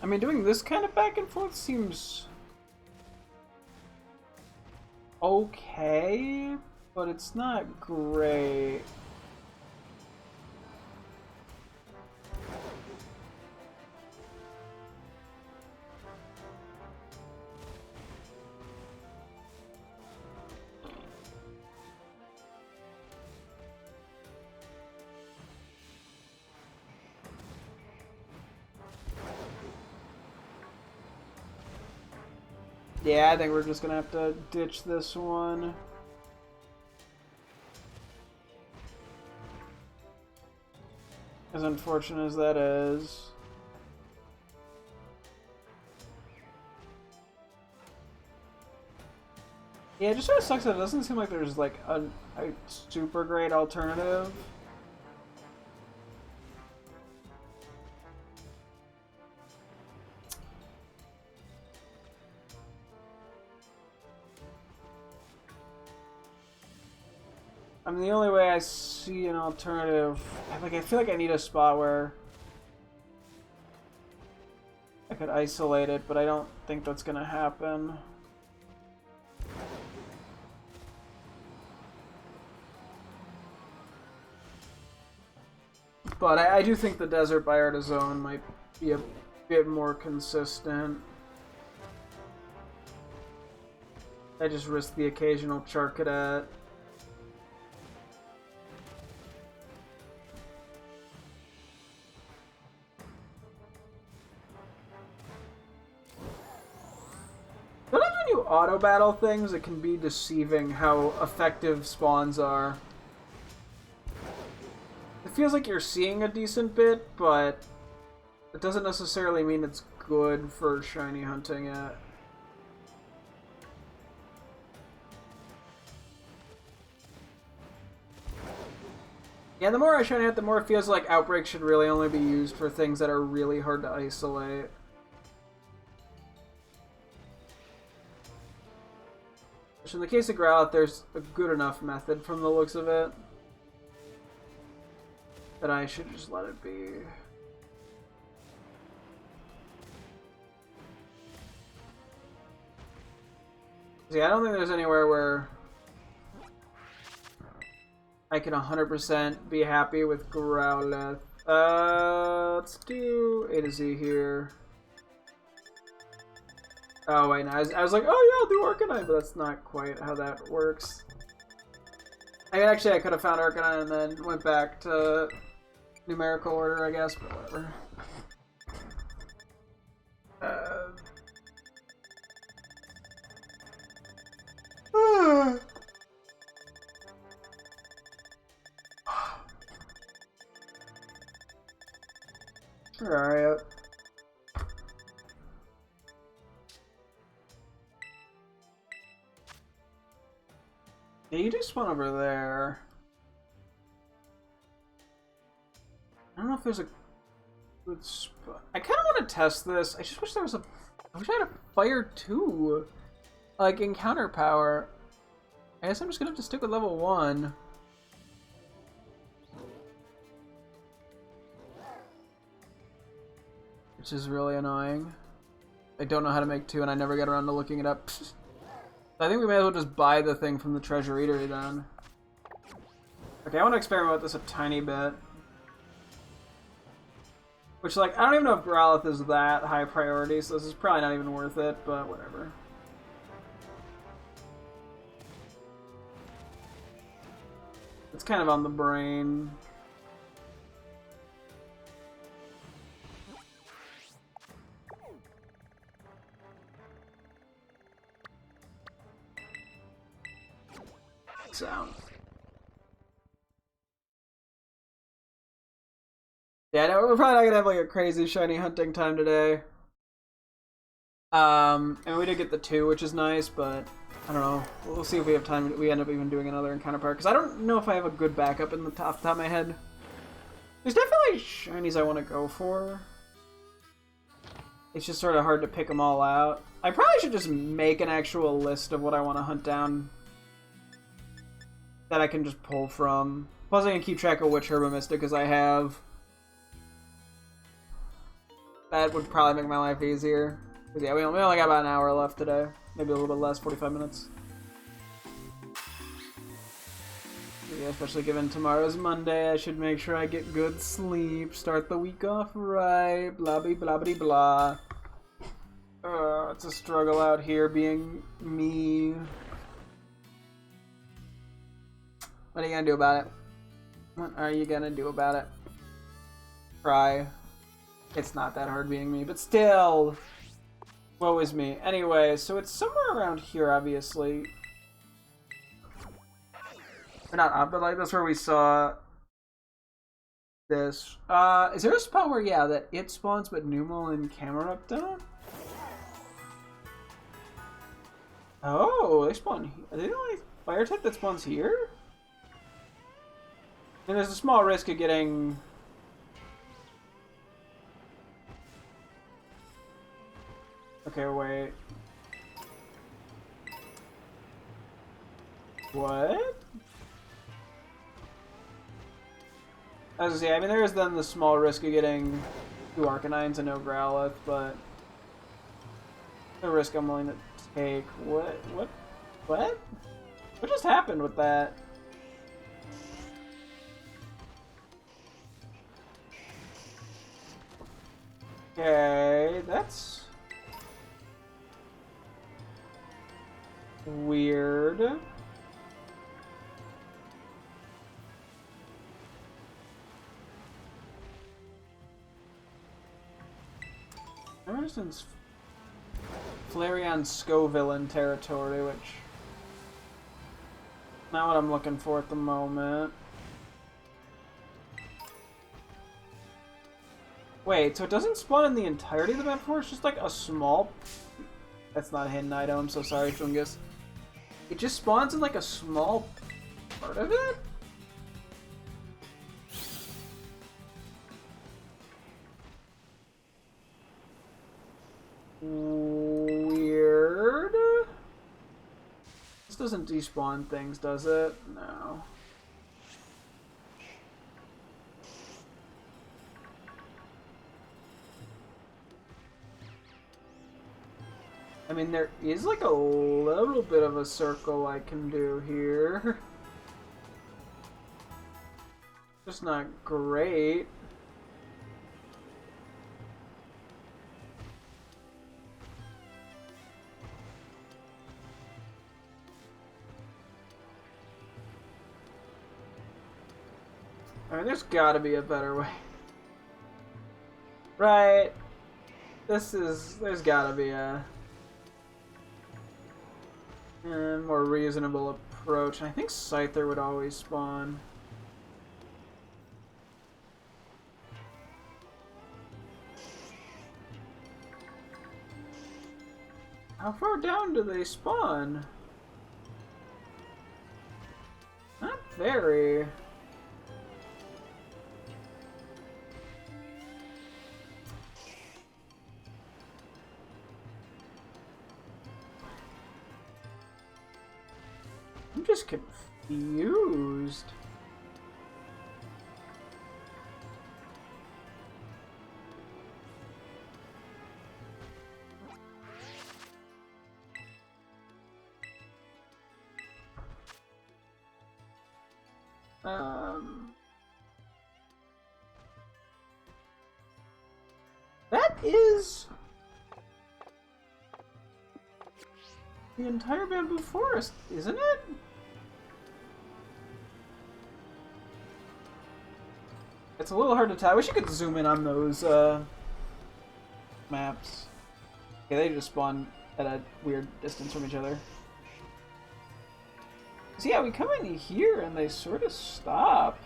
Speaker 1: I mean, doing this kind of back and forth seems okay, but it's not great. Yeah, I think we're just gonna have to ditch this one. As unfortunate as that is. Yeah, it just sort of sucks that it doesn't seem like there's like a super great alternative. I mean, the only way I see an alternative, like, I feel like I need a spot where I could isolate it, but I don't think that's gonna happen. But I do think the Desert Biota Zone might be a bit more consistent. I just risk the occasional Char Cadet. Sometimes when you auto-battle things, it can be deceiving how effective spawns are. It feels like you're seeing a decent bit, but it doesn't necessarily mean it's good for shiny hunting yet. Yeah, the more I shiny hunt, the more it feels like Outbreak should really only be used for things that are really hard to isolate. Which in the case of Growlithe, there's a good enough method from the looks of it that I should just let it be. See, I don't think there's anywhere where I can 100% be happy with Growlithe. Let's do A to Z here. Oh wait, no, I was like, oh yeah, I'll do Arcanine, but that's not quite how that works. I mean, actually, I could have found Arcanine and then went back to numerical order, I guess, but whatever. Alright. Yeah, you do spawn over there. I don't know if there's a good spot. I kind of want to test this. I just wish there was a... I wish I had a Fire 2. Like, encounter power. I guess I'm just gonna have to stick with level 1. Which is really annoying. I don't know how to make 2 and I never get around to looking it up. I think we may as well just buy the thing from the Treasure Eatery then. Okay, I want to experiment with this a tiny bit. Which, like, I don't even know if Growlithe is that high priority, so this is probably not even worth it, but whatever. It's kind of on the brain. So. Yeah, no, we're probably not gonna have like a crazy shiny hunting time today. And we did get the 2, which is nice, but I don't know. We'll see if we have time. We end up even doing another encounter part because I don't know if I have a good backup in the top of my head. There's definitely shinies I want to go for. It's just sort of hard to pick them all out. I probably should just make an actual list of what I want to hunt down that I can just pull from. Plus, I can keep track of which Herba Mysticas I have. That would probably make my life easier. Cause yeah, we only got about an hour left today. Maybe a little bit less, 45 minutes. Yeah, especially given tomorrow's Monday, I should make sure I get good sleep, start the week off right, blah blah blah blah blah. It's a struggle out here being me. What are you gonna do about it? What are you gonna do about it? Cry. It's not that hard being me, but still. Woe is me. Anyway, so it's somewhere around here, obviously. Or not up, but like that's where we saw this. Is there a spot where, yeah, that it spawns, but Numel and Camerupt don't? Oh, they spawn. Are they the only fire type that spawns here? And there's a small risk of getting. Okay, wait. What? I was gonna say, I mean, there is then the small risk of getting 2 Arcanines and no Growlithe, but the risk I'm willing to take. What? What just happened with that? Okay, that's weird. Emerson's Flareon Scovillain territory, which not what I'm looking for at the moment. Wait, so it doesn't spawn in the entirety of the map before? It's just like a small... That's not a hidden item, I'm so sorry, Chungus. It just spawns in like a small part of it? Weird. This doesn't despawn things, does it? No. I mean, there is like a little bit of a circle I can do here. Just not great. I mean, there's gotta be a better way. Right? There's gotta be a more reasonable approach. And I think Scyther would always spawn. How far down do they spawn? Not very. I'm just confused. That is the entire bamboo forest, isn't it? It's a little hard to tell. I wish you could zoom in on those maps. Okay, they just spawn at a weird distance from each other. So yeah, we come in here and they sort of stop.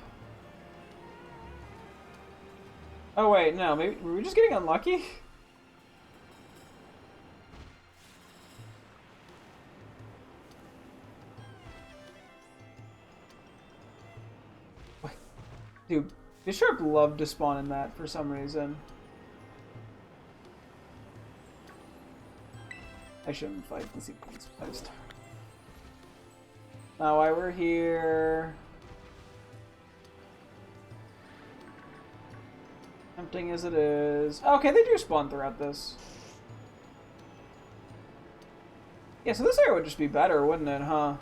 Speaker 1: Oh wait, no, maybe were we just getting unlucky? Wait, dude, Bishop loved to spawn in that for some reason. I shouldn't fight the sequence post. Now why we're here. Tempting as it is. Okay, they do spawn throughout this. Yeah, so this area would just be better, wouldn't it, huh?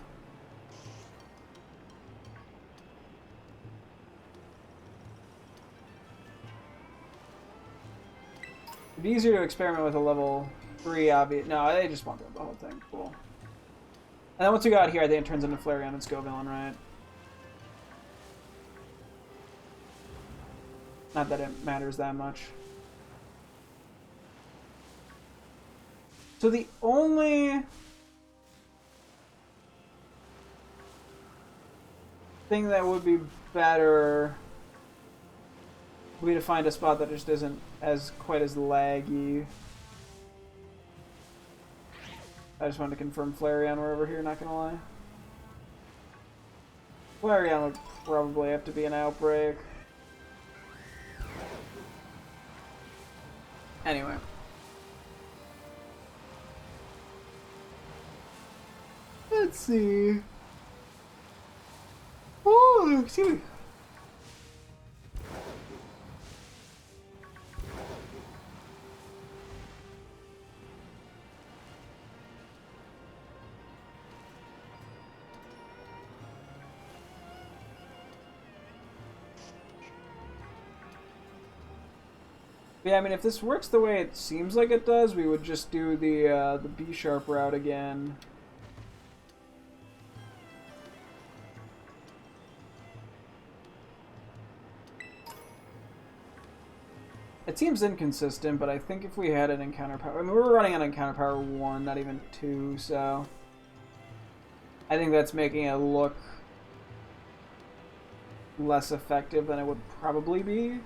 Speaker 1: It'd be easier to experiment with a level 3 obvious. No, they just spawn throughout the whole thing. Cool. And then once we got here, I think it turns into Flareon and Scovillain, right? Not that it matters that much. So the only thing that would be better would be to find a spot that just isn't as quite as laggy. I just wanted to confirm Flareon were over here, not gonna lie. Flareon would probably have to be an outbreak. Anyway. Let's see. Oh, excuse me. Yeah, I mean, if this works the way it seems like it does, we would just do the B-sharp route again. It seems inconsistent, but I think if we had an encounter power... I mean, we're running on encounter power 1, not even 2, so... I think that's making it look less effective than it would probably be.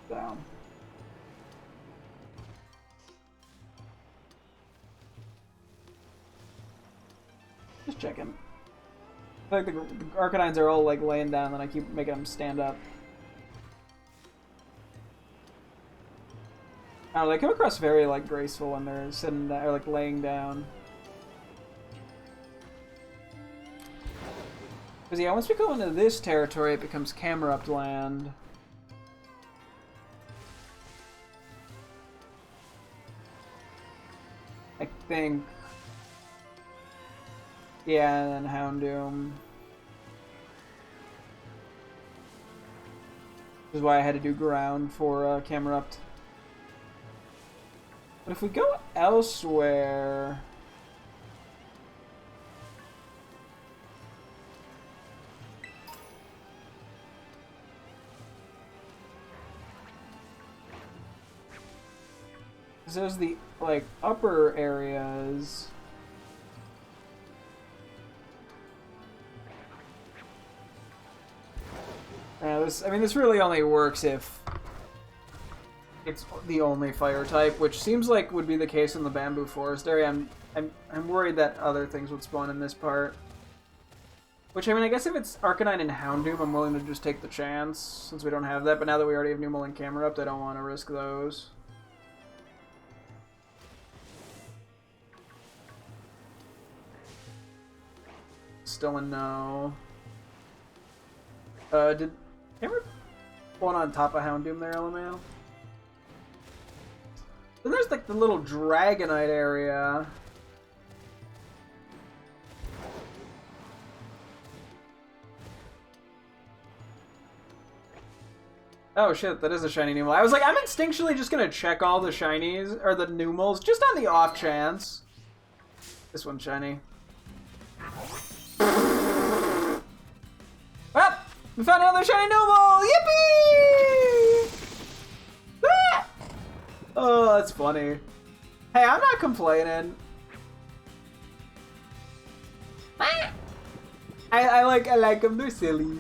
Speaker 1: So... just checking. I feel like the Arcanines are all like laying down, and I keep making them stand up. I don't know, they come across very like graceful when they're sitting down, or like laying down. Because yeah, once we go into this territory, it becomes Camerupt land. I think. Yeah, and then Houndoom. Which is why I had to do ground for Camerupt. But if we go elsewhere... because there's the, like, upper areas... this really only works if it's the only fire type, which seems like would be the case in the Bamboo Forest area. I'm worried that other things would spawn in this part. Which, I mean, I guess if it's Arcanine and Houndoom, I'm willing to just take the chance, since we don't have that. But now that we already have Numel and Camerupt, I don't want to risk those. Still a no. Did Camerupt spawn on top of Houndoom there, LMAO? Then there's like the little Dragonite area. Oh shit, that is a shiny Numel. I was like, I'm instinctually just gonna check all the shinies, or the Numels, just on the off chance. This one's shiny. Well, we found another shiny Numel! Yippee! Ah! Oh, that's funny. Hey, I'm not complaining. I like them. They're silly.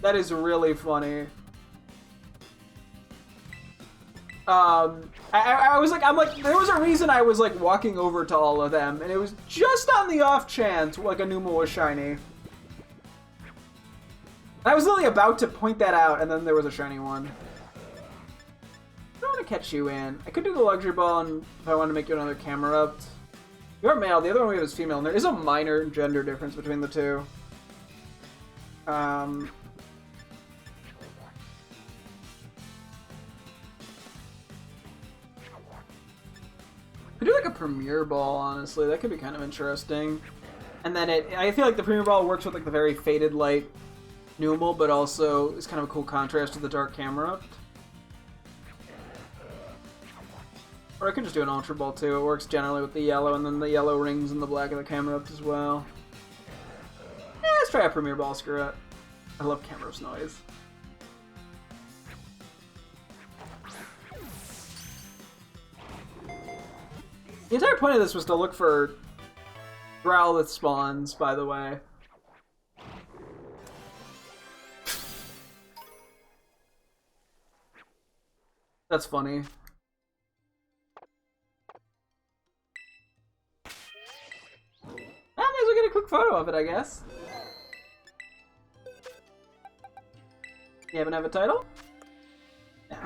Speaker 1: That is really funny. I was like, there was a reason I was like walking over to all of them, and it was just on the off chance like a Numel was shiny. I was literally about to point that out, and then there was a shiny one. I don't want to catch you in. I could do the Luxury Ball if I wanted to make you another Camerupt. You're male, the other one we have is female, and there is a minor gender difference between the two. We do like a premiere ball, honestly. That could be kind of interesting. And then I feel like the premiere ball works with like the very faded light Numal, but also is kind of a cool contrast to the dark camera. Or I could just do an ultra ball too. It works generally with the yellow, and then the yellow rings and the black of the camera as well. Yeah, let's try a premiere ball. Screw it. I love Camera's noise. The entire point of this was to look for Growlithe spawns, by the way. That's funny. I may as well get a quick photo of it, I guess. You haven't have a title? No.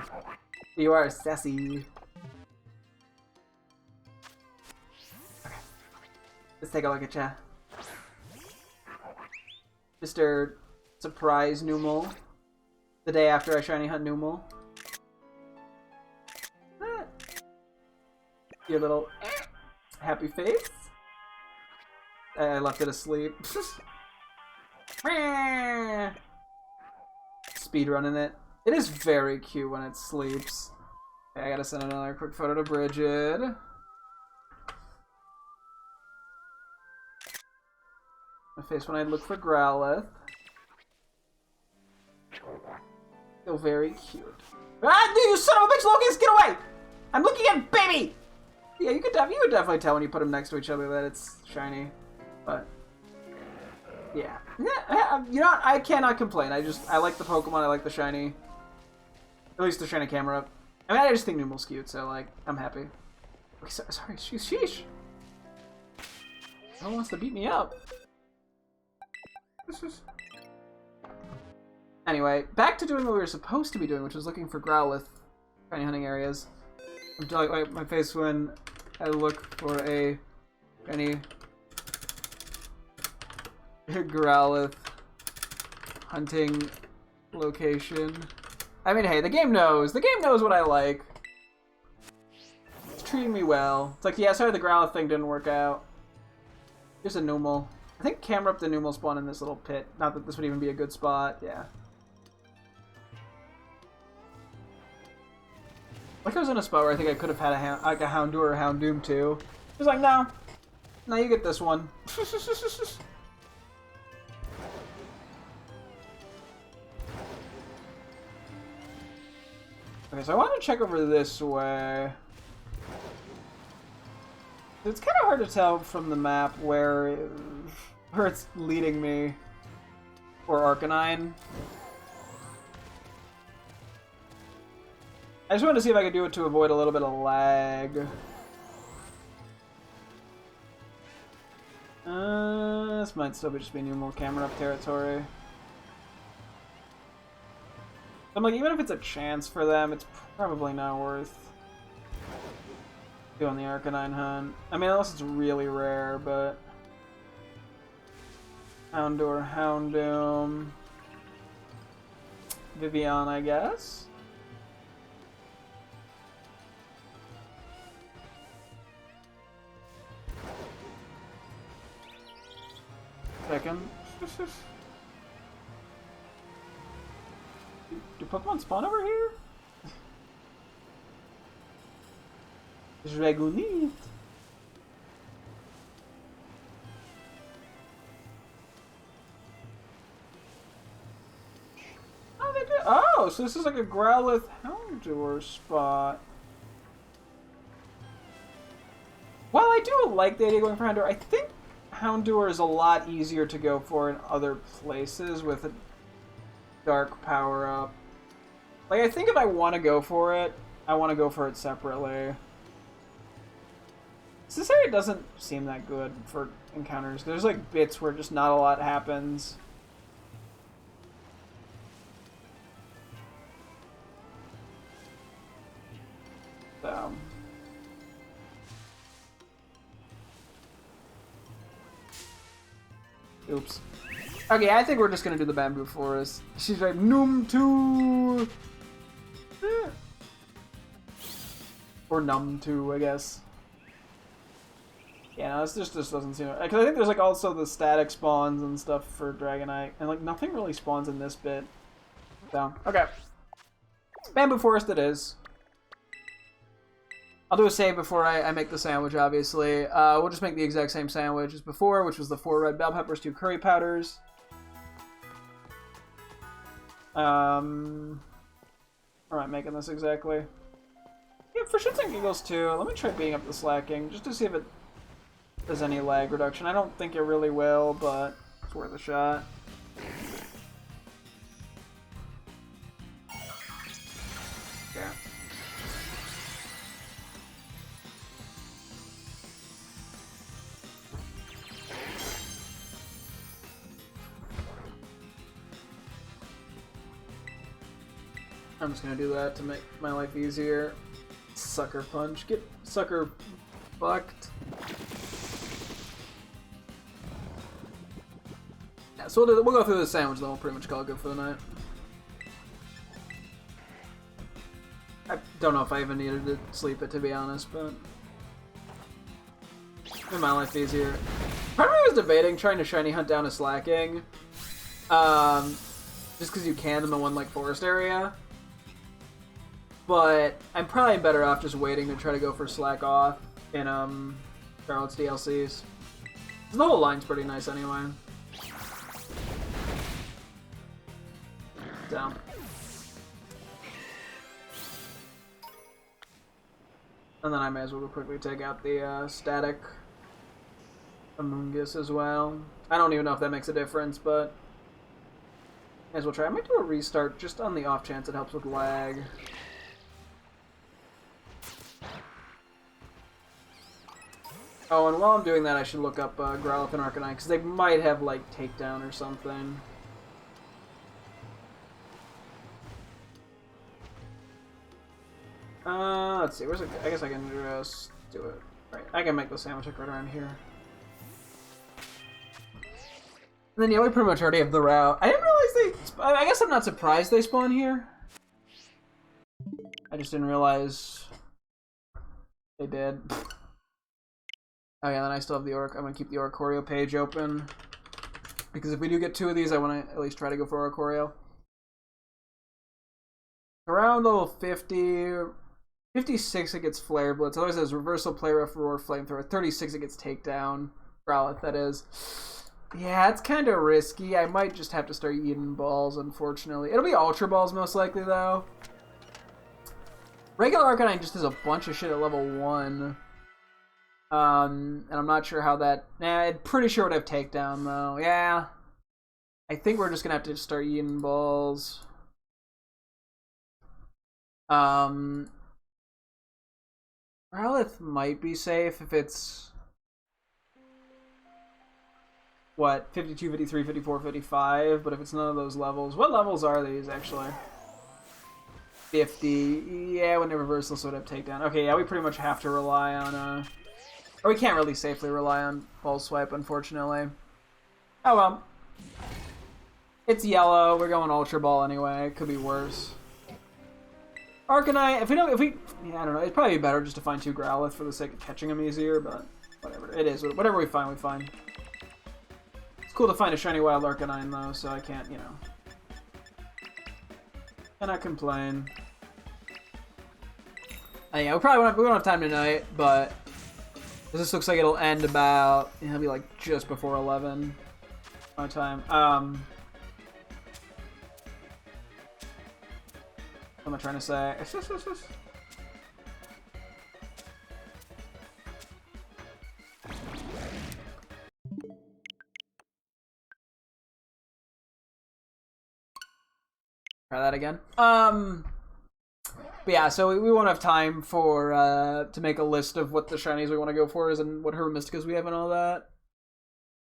Speaker 1: You are sassy. Okay. Let's take a look at ya. Mr. Surprise Numal. The day after I shiny hunt Numal. Your little happy face. I left it asleep. Speed running it. It is very cute when it sleeps. Okay, I gotta send another quick photo to Bridget. My face when I look for Growlithe. Still very cute. Ah, you son of a bitch, Locust, get away! I'm looking at baby! Yeah, you could definitely tell when you put them next to each other that it's shiny. But yeah, you know what? I cannot complain. I like the Pokemon. I like the shiny. At least the shiny camera. I mean, I just think Numal's cute, so like, I'm happy. Okay, sorry, sheesh. No one wants to beat me up. Anyway, back to doing what we were supposed to be doing, which was looking for Growlithe shiny hunting areas. I'm telling my face when I look for a shiny Growlithe hunting location. I mean, hey, the game knows. The game knows what I like. It's treating me well. It's like, yeah, sorry the Growlithe thing didn't work out. Here's a Numal. I think camera up the Numal spawn in this little pit. Not that this would even be a good spot. Yeah. Like I was in a spot where I think I could have had like a Houndour or Houndoom too. He was like, no. No, you get this one. Okay, so I want to check over this way. It's kind of hard to tell from the map where it's leading me for Arcanine. I just wanted to see if I could do it to avoid a little bit of lag. This might still be just be Numal camera up territory. I'm like, even if it's a chance for them, it's probably not worth doing the Arcanine hunt. I mean, unless it's really rare, but... Houndour, Houndoom... Vivian, I guess? Second. Do Pokemon spawn over here? Dragonite. Oh, they do. Oh, so this is like a Growlithe Houndour spot. While I do like the idea of going for Houndour, I think Houndour is a lot easier to go for in other places with a dark power-up. Like, I think if I want to go for it, I want to go for it separately. This area doesn't seem that good for encounters. There's like bits where just not a lot happens. So... Oops. Okay, I think we're just gonna do the bamboo forest. She's like, Num 2! Or Num 2, I guess. Yeah, no, this just doesn't seem... Because I think there's, like, also the static spawns and stuff for Dragonite. And, like, nothing really spawns in this bit. So, okay. Bamboo forest it is. I'll do a save before I make the sandwich, obviously. We'll just make the exact same sandwich as before, which was the 4 red bell peppers, 2 curry powders. How am I making this exactly? Yeah, for shits and giggles too. Let me try beating up the slacking, just to see if it does any lag reduction. I don't think it really will, but it's worth a shot. Yeah. I'm just gonna do that to make my life easier. Sucker punch. Get sucker fucked. Yeah, so we'll go through the sandwich, then we'll pretty much call it good for the night. I don't know if I even needed to sleep it, to be honest, but made my life easier. Part of me was debating trying to shiny hunt down a slacking, just because you can in the one like forest area. But I'm probably better off just waiting to try to go for slack off in Charlotte's DLCs. The whole line's pretty nice anyway. So. And then I may as well quickly take out the static Amoonguss as well. I don't even know if that makes a difference, but may as well try. I might do a restart just on the off chance it helps with lag. Oh, and while I'm doing that, I should look up Growlithe and Arcanine, because they might have, like, Takedown or something. Let's see, where's it? I guess I can just do it. Right, I can make the sandwich right around here. And then, yeah, we pretty much already have the route. I didn't realize they... I guess I'm not surprised they spawn here. I just didn't realize they did. Oh yeah, then I still have the Orc. I'm gonna keep the Oricorio page open. Because if we do get 2 of these, I want to at least try to go for Oricorio. Around level 50... 56 it gets Flare Blitz. Otherwise it has Reversal, Play Rough, Roar, Flamethrower. 36 it gets Takedown. Growlithe, that is. Yeah, it's kind of risky. I might just have to start eating balls, unfortunately. It'll be Ultra Balls most likely, though. Regular Arcanine just does a bunch of shit at level 1. And I'm not sure how that... Nah, I'm pretty sure it would have Takedown, though. Yeah. I think we're just gonna have to start eating balls. Growlithe might be safe if it's... What? 52, 53, 54, 55? But if it's none of those levels... What levels are these, actually? 50. Yeah, when they reversal, so it would have Takedown. Okay, yeah, we pretty much have to rely on... Or we can't really safely rely on Ball Swipe, unfortunately. Oh well. It's yellow. We're going Ultra Ball anyway. It could be worse. Arcanine, yeah, I don't know. It'd probably be better just to find 2 Growlithe for the sake of catching them easier, but whatever. It is. Whatever we find, we find. It's cool to find a shiny wild Arcanine, though, so I can't, you know. Cannot complain. Yeah, we won't have time tonight, but this looks like it'll end about, it'll be like just before 11 my time. What am I trying to say? Try that again. But yeah, so we won't have time for to make a list of what the shinies we want to go for is and what Herba Mysticas we have and all that.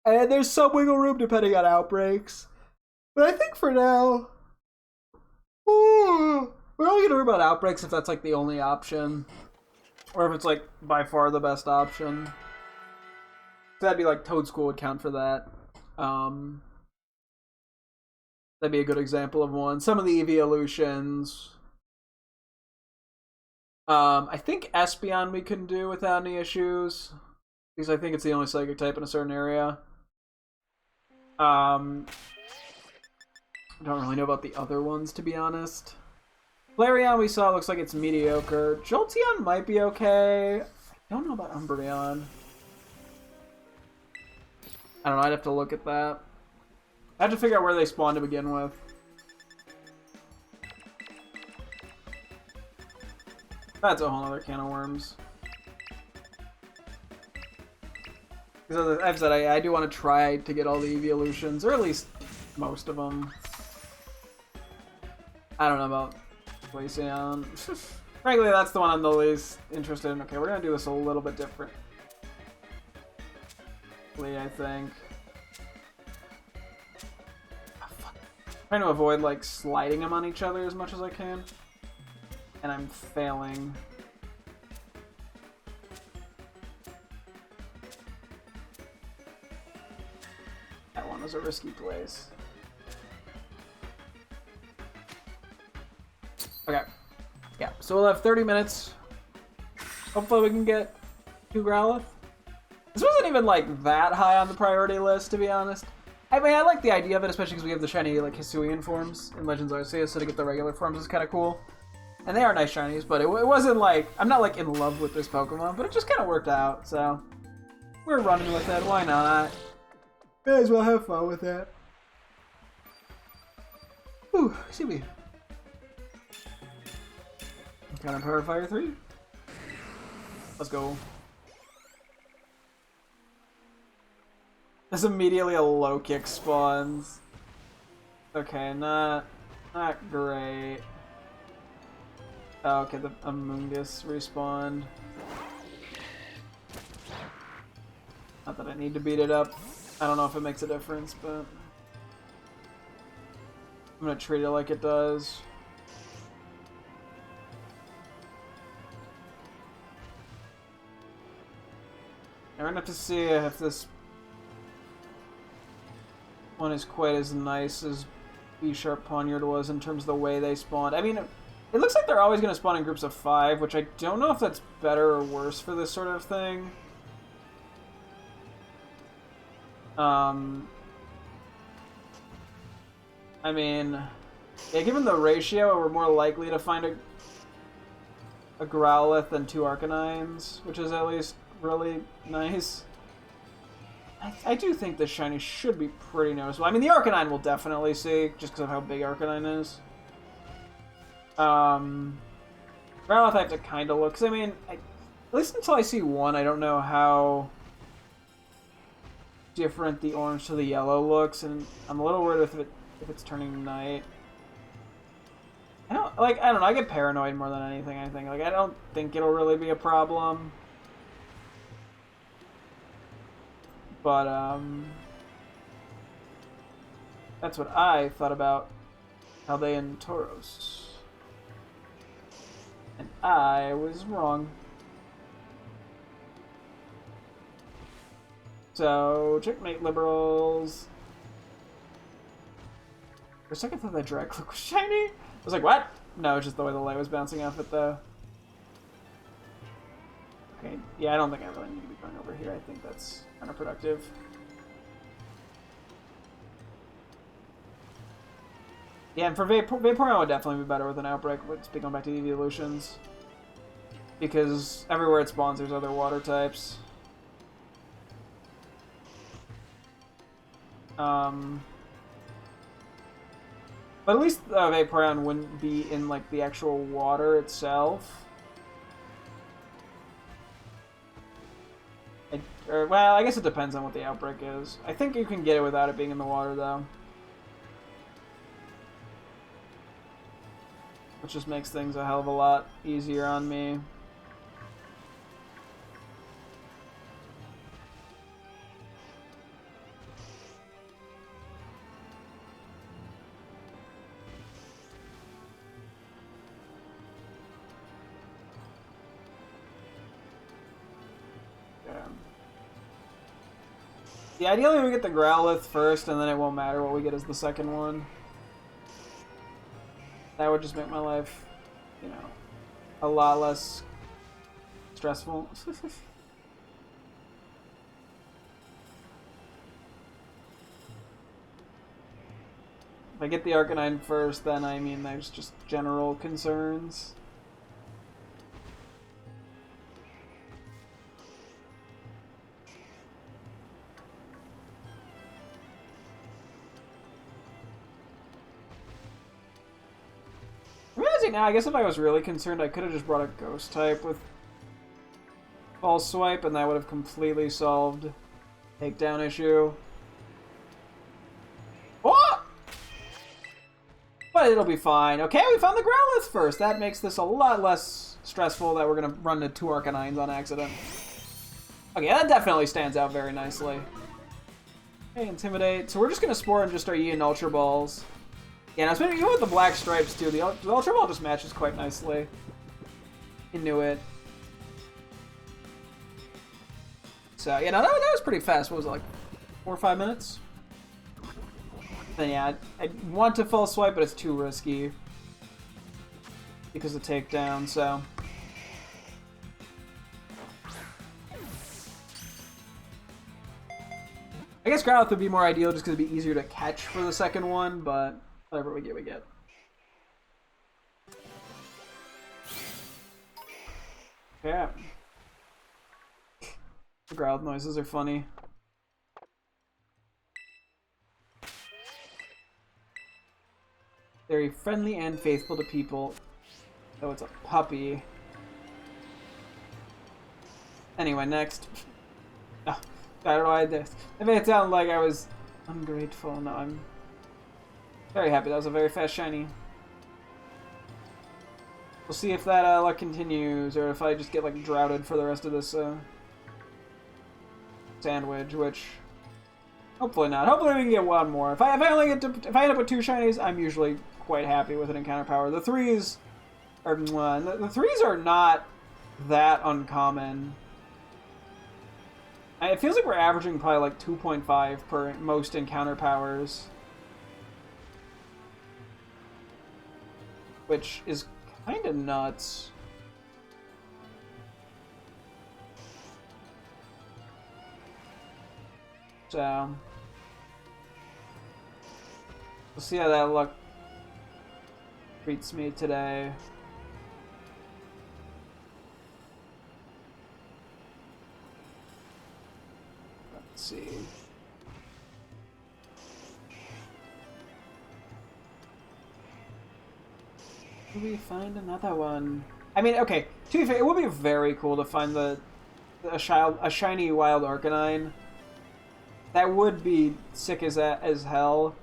Speaker 1: And there's some wiggle room depending on outbreaks. But I think for now, we're only gonna worry about outbreaks if that's like the only option, or if it's like by far the best option. So that'd be like Toad School would count for that. Um, that'd be a good example of one. Some of the evolutions. I think Espeon we can do without any issues. Because I think it's the only psychic type in a certain area. I don't really know about the other ones, to be honest. Flareon we saw looks like it's mediocre. Jolteon might be okay. I don't know about Umbreon. I don't know, I'd have to look at that. I have to figure out where they spawn to begin with. That's a whole other can of worms. Because as I've said, I do want to try to get all the evolutions, or at least most of them. I don't know about Glaceon. Frankly, that's the one I'm the least interested in. Okay, we're gonna do this a little bit different. I think. Trying to avoid like sliding them on each other as much as I can. And I'm failing. That one was a risky place. Okay. Yeah, so we'll have 30 minutes. Hopefully we can get 2 Growlithe. This wasn't even like that high on the priority list, to be honest. I mean, I like the idea of it, especially because we have the shiny like Hisuian forms in Legends Arceus, so to get the regular forms is kind of cool. And they are nice shinies, but it wasn't like, I'm not like in love with this Pokemon, but it just kind of worked out, so we're running with it, why not? May as well have fun with it. Ooh, see me. Kind of Power Fire 3. Let's go. There's immediately a low kick spawns. Okay, not great. Oh, okay, the Amoonguss respawned. Not that I need to beat it up. I don't know if it makes a difference, but I'm gonna treat it like it does. I'm gonna have to see if this one is quite as nice as B-Sharp Poniard was in terms of the way they spawned. I mean, it looks like they're always going to spawn in groups of 5, which I don't know if that's better or worse for this sort of thing. I mean, yeah, given the ratio, we're more likely to find a Growlithe than 2 Arcanines, which is at least really nice. I do think this shiny should be pretty noticeable. I mean, the Arcanine we'll definitely see, just because of how big Arcanine is. Growlithe I have to kind of look, because I mean, at least until I see one, I don't know how different the orange to the yellow looks, and I'm a little worried if it's turning night. I don't know, I get paranoid more than anything, I think. Like, I don't think it'll really be a problem. But, that's what I thought about how they end Tauros. And I was wrong. So, checkmate, liberals. For a second I thought that Dracloak was shiny. I was like, what? No, it's just the way the light was bouncing off it, though. Okay, yeah, I don't think I really need to be going over here. I think that's kind of productive. Yeah, and for Vaporeon would definitely be better with an Outbreak, going back to the evolutions. Because everywhere it spawns, there's other water types. But at least Vaporeon wouldn't be in, like, the actual water itself. Well, I guess it depends on what the Outbreak is. I think you can get it without it being in the water, though. Which just makes things a hell of a lot easier on me. Yeah, ideally we get the Growlithe first, and then it won't matter what we get as the second one. That would just make my life, you know, a lot less stressful. If I get the Arcanine first, then I mean there's just general concerns. I'm realizing now, I guess if I was really concerned, I could have just brought a Ghost type with False Swipe, and that would have completely solved the takedown issue. Oh! But it'll be fine. Okay, we found the Growlithe first. That makes this a lot less stressful that we're going to run into 2 Arcanines on accident. Okay, that definitely stands out very nicely. Okay, Intimidate. So we're just going to Spore and just start eating Ultra Balls. Yeah, now even with the black stripes too, the Ultra Ball just matches quite nicely into it. So, yeah, no, that was pretty fast. What was it, like 4 or 5 minutes? Then, yeah, I want to False Swipe, but it's too risky because of takedown, so. I guess Growlithe would be more ideal just because it'd be easier to catch for the second one, but whatever we get, we get. Yeah. The Growlithe noises are funny. Very friendly and faithful to people. Though it's a puppy. Anyway, next. Oh, I don't know why I did. I made it sound like I was ungrateful. No, I'm very happy. That was a very fast shiny. We'll see if that luck continues, or if I just get like droughted for the rest of this sandwich, which hopefully not. Hopefully we can get one more. If I end up with 2 shinies, I'm usually quite happy with an encounter power. The 3s are the 3s are not that uncommon. It feels like we're averaging probably like 2.5 per most encounter powers, which is kind of nuts. So we'll see how that luck treats me today. Let's see. Will we find another one? I mean, okay, to be fair, it would be very cool to find a shiny wild Arcanine. That would be sick as hell.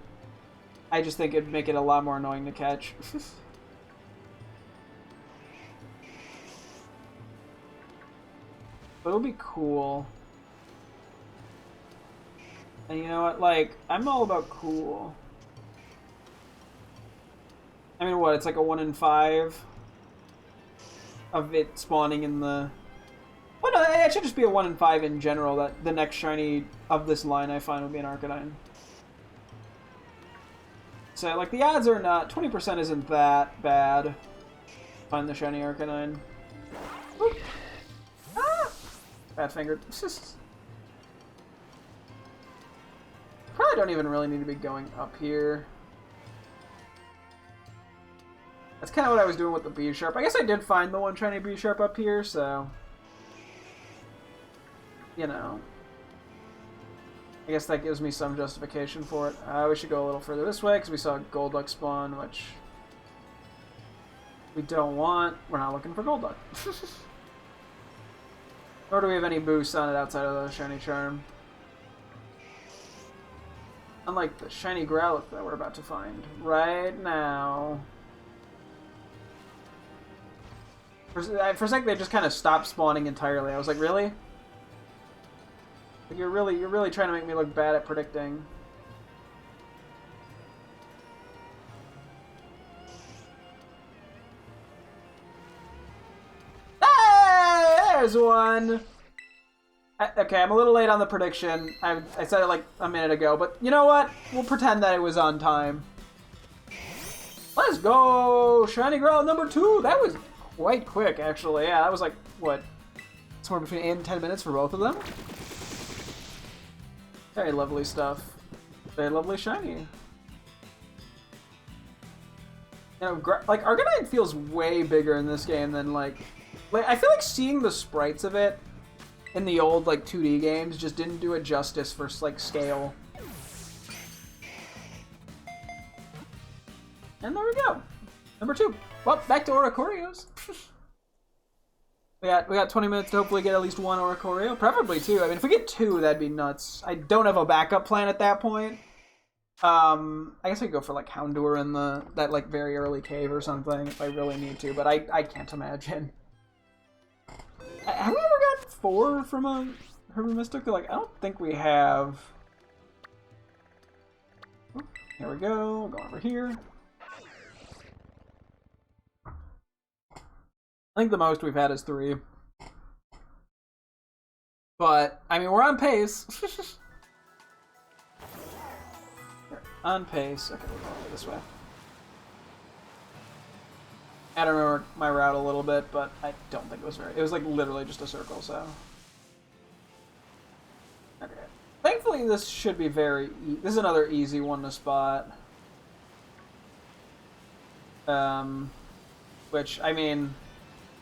Speaker 1: I just think it'd make it a lot more annoying to catch. But it would be cool. And you know what? Like, I'm all about cool. I mean, what? It's like a 1 in 5 of it spawning in the. Well, no, it should just be a 1 in 5 in general. That the next shiny of this line I find would be an Arcanine. So, like, the odds are not. 20% isn't that bad. Find the shiny Arcanine. Oop. Ah! Bad fingered. Probably don't even really need to be going up here. That's kind of what I was doing with the B-Sharp. I guess I did find the one shiny B-Sharp up here, so. You know. I guess that gives me some justification for it. We should go a little further this way, because we saw Golduck spawn, which we don't want. We're not looking for Golduck. Nor do we have any boosts on it outside of the shiny charm. Unlike the shiny Growlithe that we're about to find right now. For a sec, they just kind of stopped spawning entirely. I was like, really? Like, you're really trying to make me look bad at predicting. Hey, there's one. Okay, I'm a little late on the prediction. I said it like a minute ago, but you know what? We'll pretend that it was on time. Let's go! Shiny Growl number 2! That was quite quick, actually. Yeah, that was like, what? Somewhere between 8 and 10 minutes for both of them? Very lovely stuff. Very lovely shiny. You know, like, Arcanine feels way bigger in this game than, like... I feel like seeing the sprites of it in the old, like, 2D games just didn't do it justice for, like, scale. And there we go. Number 2. Well, back to Oricorios. we got 20 minutes to hopefully get at least one Oricorio. Preferably 2. I mean, if we get 2, that'd be nuts. I don't have a backup plan at that point. I guess I could go for, like, Houndour in that, like, very early cave or something if I really need to, but I can't imagine. Have we ever got 4 from a Herba Mystic? Like, I don't think we have. Here we go. Go over here. I think the most we've had is 3. But, I mean, we're on pace. On pace. Okay, we're going this way. I don't remember my route a little bit, but I don't think it was very... It was, like, literally just a circle, so... Okay. Thankfully, this should be very... This is another easy one to spot. Which, I mean...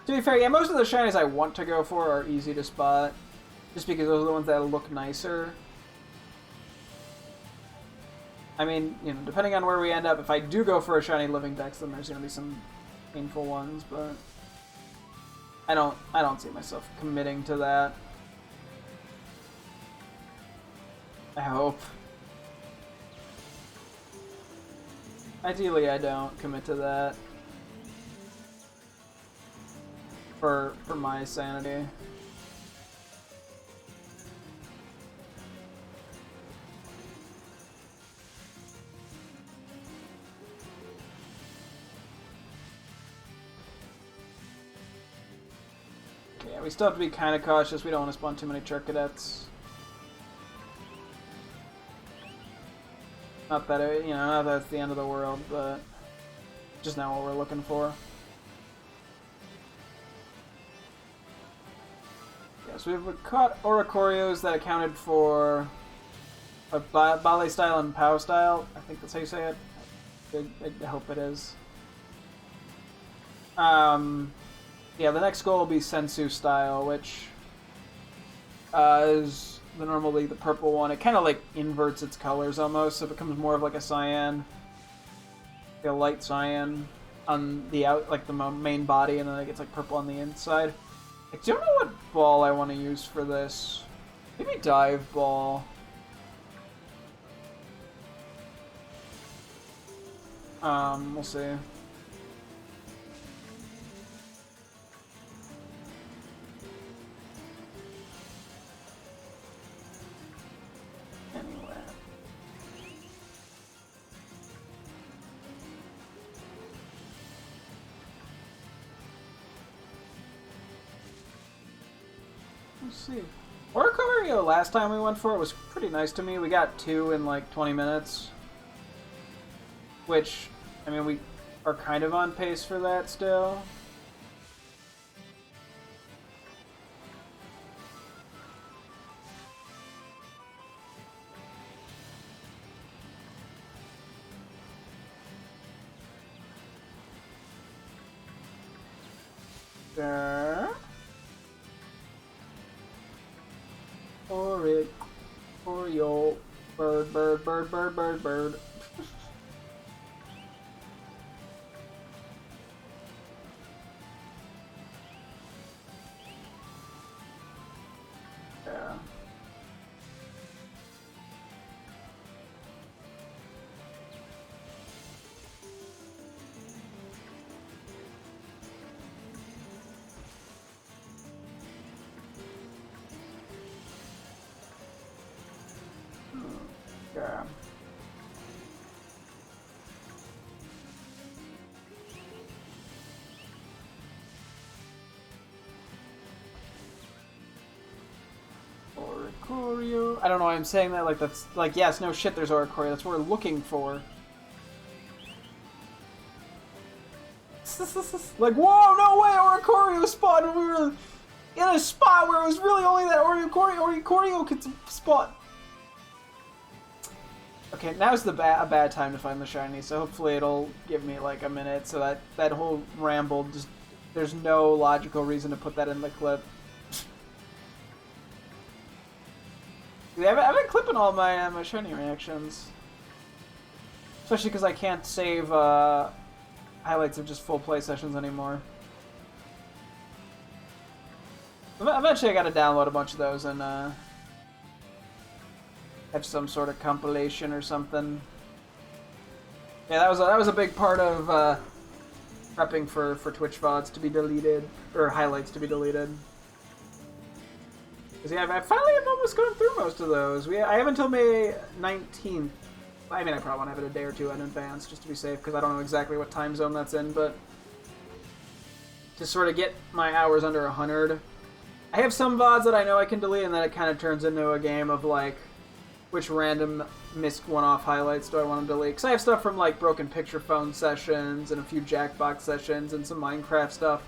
Speaker 1: To be fair, yeah, most of the shinies I want to go for are easy to spot. Just because those are the ones that look nicer. I mean, you know, depending on where we end up, if I do go for a shiny Living Dex, then there's going to be some painful ones, but I don't see myself committing to that. I hope. Ideally, I don't commit to that. For my sanity. Yeah, we still have to be kind of cautious. We don't want to spawn too many Charcadets. Not that it, you know, not that it's the end of the world, but just not what we're looking for. Yeah, so we've caught Oricorios that accounted for Bale style and Pow style. I think that's how you say it. I hope it is. Yeah, the next goal will be Sensu style, which is normally the purple one. It kind of like inverts its colors almost, so it becomes more of like a cyan, like a light cyan on the like the main body, and then it gets like purple on the inside. I don't know what ball I want to use for this. Maybe Dive Ball. We'll see. Anyway. Let's see. Oricorio last time we went for it was pretty nice to me. We got 2 in like 20 minutes. Which, I mean, we are kind of on pace for that still. There. Oreo. Bird, bird, bird, bird, bird, bird. Yeah. Yeah. Oricorio. I don't know why I'm saying that. Like, that's like, yes, no shit, there's Oricorio. That's what we're looking for. Like, whoa, no way, Oricorio spawned when we were in a spot where it was really only that Oricorio could spawn. Okay, now's a bad time to find the shiny, so hopefully it'll give me like a minute so that whole ramble just, there's no logical reason to put that in the clip. I've been clipping all my my shiny reactions, especially because I can't save highlights of just full play sessions anymore. Eventually, I got to download a bunch of those and have some sort of compilation or something. Yeah, that was a big part of prepping for Twitch VODs to be deleted, or highlights to be deleted. Cause yeah, I finally have almost gone through most of those. I have until May 19th. I mean, I probably want to have it a day or two in advance just to be safe, because I don't know exactly what time zone that's in, but to sort of get my hours under 100. I have some VODs that I know I can delete, and then it kind of turns into a game of like, which random missed one-off highlights do I want to delete? Because I have stuff from like Broken Picture Phone sessions and a few Jackbox sessions and some Minecraft stuff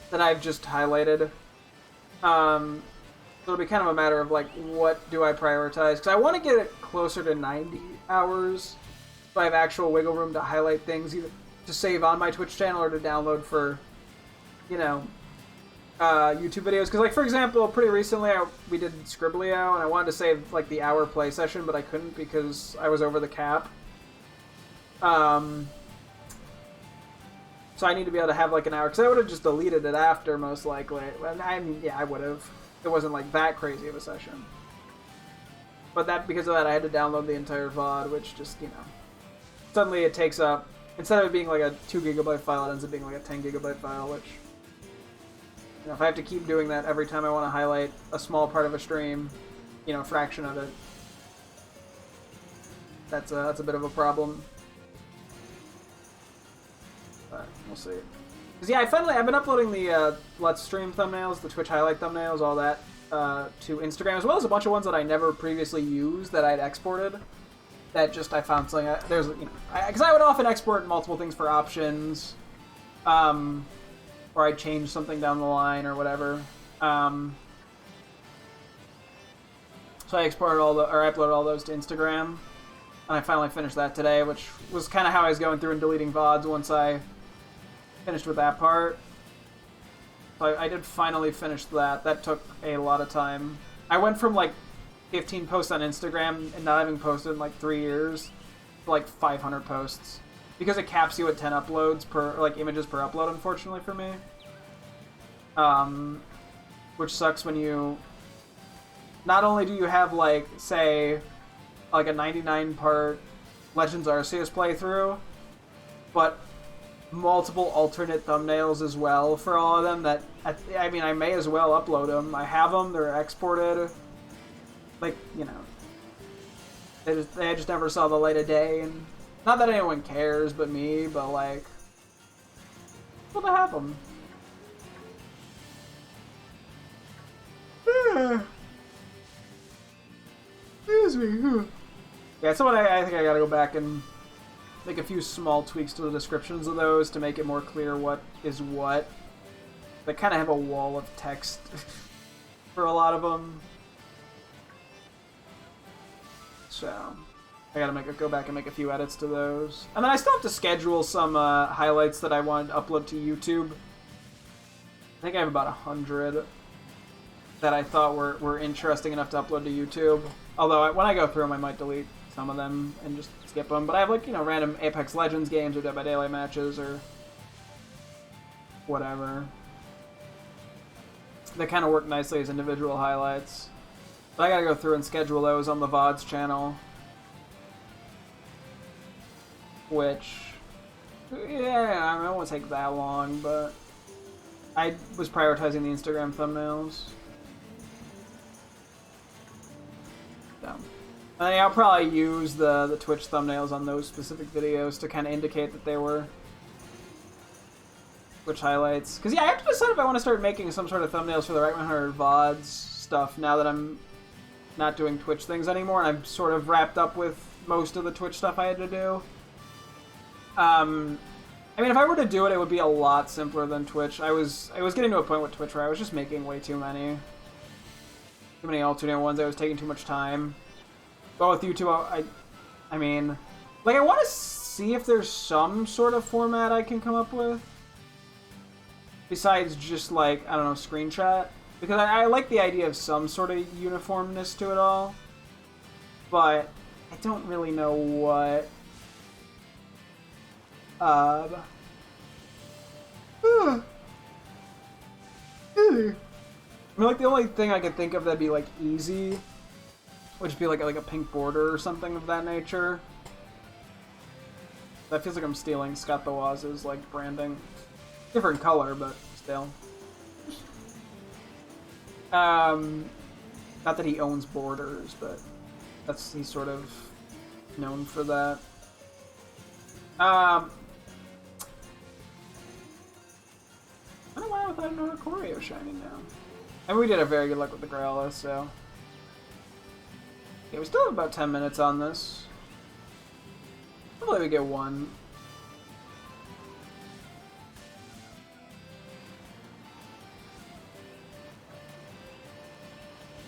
Speaker 1: that I've just highlighted. So it'll be kind of a matter of like, what do I prioritize? Because I want to get it closer to 90 hours, so I have actual wiggle room to highlight things, either to save on my Twitch channel or to download for, you know, YouTube videos. Because, like, for example, pretty recently we did Scribblio, and I wanted to save like the hour play session, but I couldn't because I was over the cap. So I need to be able to have like an hour, because I would have just deleted it after, most likely. I mean, yeah, I would have. It wasn't like that crazy of a session. But because of that, I had to download the entire VOD, which just, you know, suddenly it takes up, instead of it being like a 2 GB file, it ends up being like a 10 GB file, which, you know, if I have to keep doing that every time I want to highlight a small part of a stream, you know, a fraction of it, that's a bit of a problem. But we'll see. Because yeah, I've been uploading the Let's Stream thumbnails, the Twitch highlight thumbnails, all that, to Instagram, as well as a bunch of ones that I never previously used that I'd exported. That just, I found something, there's, you know, because I would often export multiple things for options, or I'd change something down the line or whatever. So I exported I uploaded all those to Instagram, and I finally finished that today, which was kind of how I was going through and deleting VODs once I finished with that part. So I did finally finish that. That took a lot of time. I went from like 15 posts on Instagram and not having posted in like 3 years to like 500 posts. Because it caps you at 10 uploads per, like, images per upload, unfortunately for me. Which sucks when you, not only do you have like, say, like a 99 part Legends Arceus playthrough, but multiple alternate thumbnails as well for all of them that, I mean, I may as well upload them. I have them, they're exported. Like, you know, they just never saw the light of day, and not that anyone cares but me, but like, well, to have them. Excuse me. Yeah, so I think I gotta go back and make a few small tweaks to the descriptions of those to make it more clear what is what. They kind of have a wall of text for a lot of them. So I gotta go back and make a few edits to those. And then I still have to schedule some highlights that I want to upload to YouTube. I think I have about 100 that I thought were interesting enough to upload to YouTube. Although when I go through them, I might delete some of them and just skip them. But I have, like, you know, random Apex Legends games or Dead by Daylight matches or whatever. They kind of work nicely as individual highlights. But I gotta go through and schedule those on the VODs channel. Which, yeah, I mean, it won't take that long, but I was prioritizing the Instagram thumbnails. So. And I'll probably use the Twitch thumbnails on those specific videos to kind of indicate that they were Twitch highlights. Because, yeah, I have to decide if I want to start making some sort of thumbnails for the Right 100 VODs stuff now that I'm not doing Twitch things anymore, and I'm sort of wrapped up with most of the Twitch stuff I had to do. I mean, if I were to do it, it would be a lot simpler than Twitch. I was getting to a point with Twitch where I was just making way too many alternate ones. I was taking too much time. But with YouTube, I mean, like, I want to see if there's some sort of format I can come up with. Besides just, like, I don't know, screenshot. Because I like the idea of some sort of uniformness to it all. But I don't really know what... I mean, like, the only thing I could think of that'd be, like, easy would just be, like a pink border or something of that nature. That feels like I'm stealing Scott the Waz's, like, branding. Different color, but still. Not that he owns Borders, but he's sort of known for that. I don't know why without another Choreo shining now. I mean, we did a very good luck with the Growlithe, so... Yeah, we still have about 10 minutes on this. Hopefully we get one.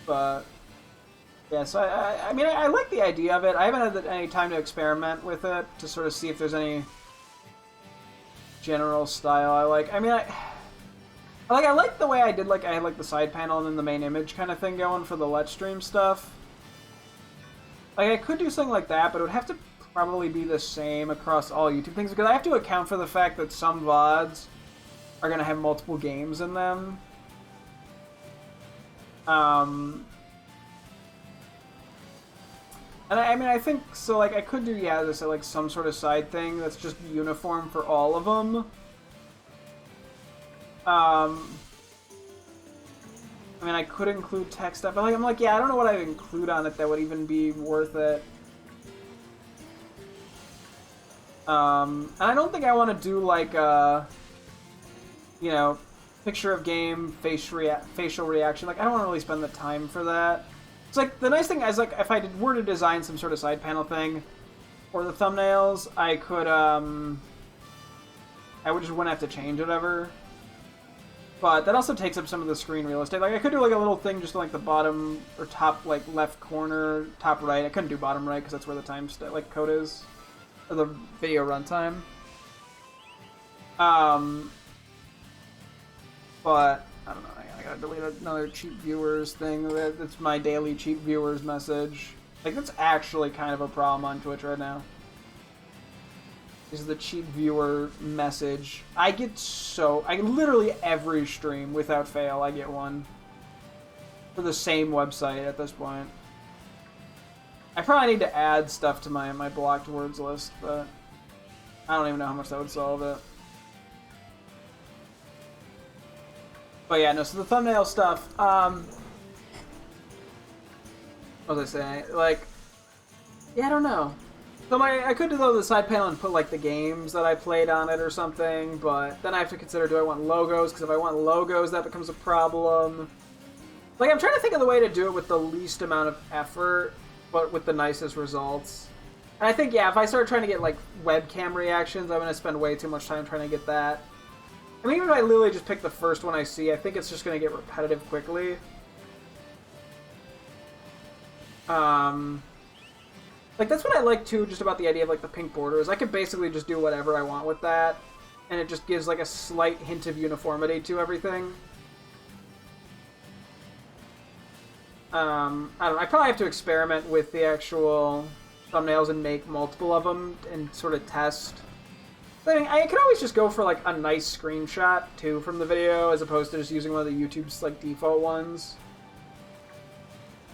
Speaker 1: But... Yeah, so I mean, I like the idea of it. I haven't had any time to experiment with it, to sort of see if there's any general style I like. I mean, I like the way I did, like, I had, like, the side panel and then the main image kind of thing going for the Let's Stream stuff. Like, I could do something like that, but it would have to probably be the same across all YouTube things, because I have to account for the fact that some VODs are going to have multiple games in them. And I mean, I think, so, like, I could do, yeah, as I said, like, some sort of side thing that's just uniform for all of them. I mean, I could include text stuff, but, like, I'm like, yeah, I don't know what I'd include on it that would even be worth it. And I don't think I want to do, like, you know, picture of game, facial reaction. Like, I don't want to really spend the time for that. It's like, the nice thing is, like, if I were to design some sort of side panel thing for the thumbnails, I could, I just wouldn't have to change whatever. But that also takes up some of the screen real estate. Like, I could do, like, a little thing just in, like, the bottom or top, like, left corner, top right. I couldn't do bottom right because that's where the time code is. Or the video runtime. But, I don't know. I gotta delete another cheap viewers thing. That's my daily cheap viewers message. Like, that's actually kind of a problem on Twitch right now. This is the cheap viewer message. I literally every stream, without fail, I get one. For the same website at this point. I probably need to add stuff to my blocked words list, but I don't even know how much that would solve it. But yeah, no, so the thumbnail stuff, what was I saying? Like, yeah, I don't know. So I could do the side panel and put, like, the games that I played on it or something, but then I have to consider, do I want logos? Because if I want logos, that becomes a problem. Like, I'm trying to think of the way to do it with the least amount of effort, but with the nicest results. And I think, yeah, if I start trying to get, like, webcam reactions, I'm going to spend way too much time trying to get that. I mean, even if I literally just pick the first one I see, I think it's just going to get repetitive quickly. Like, that's what I like, too, just about the idea of, like, the pink borders. I could basically just do whatever I want with that, and it just gives, like, a slight hint of uniformity to everything. I don't know, I probably have to experiment with the actual thumbnails and make multiple of them and sort of test. I mean, I could always just go for, like, a nice screenshot, too, from the video, as opposed to just using one of the YouTube's, like, default ones.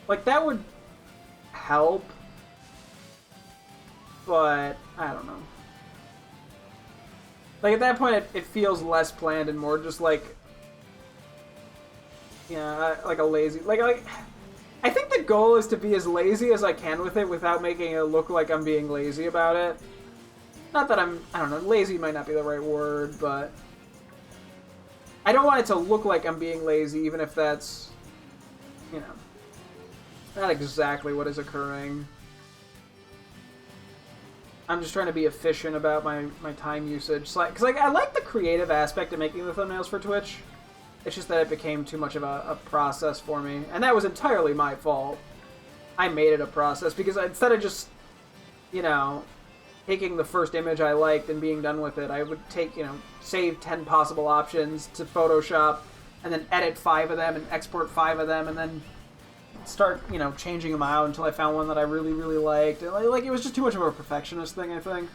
Speaker 1: Like, that would help, but I don't know. Like, at that point, it feels less planned and more just, like, yeah, like a lazy... Like, I think the goal is to be as lazy as I can with it without making it look like I'm being lazy about it. Not that I don't know, lazy might not be the right word, but I don't want it to look like I'm being lazy, even if that's, you know. not exactly what is occurring. I'm just trying to be efficient about my time usage. Because like, I like the creative aspect of making the thumbnails for Twitch. It's just that it became too much of a process for me. And that was entirely my fault. I made it a process because instead of just, you know, taking the first image I liked and being done with it, I would take, you know, save 10 possible options to Photoshop and then edit 5 of them and export 5 of them and then start, you know, changing them out until I found one that I really, really liked. And, like, it was just too much of a perfectionist thing, I think.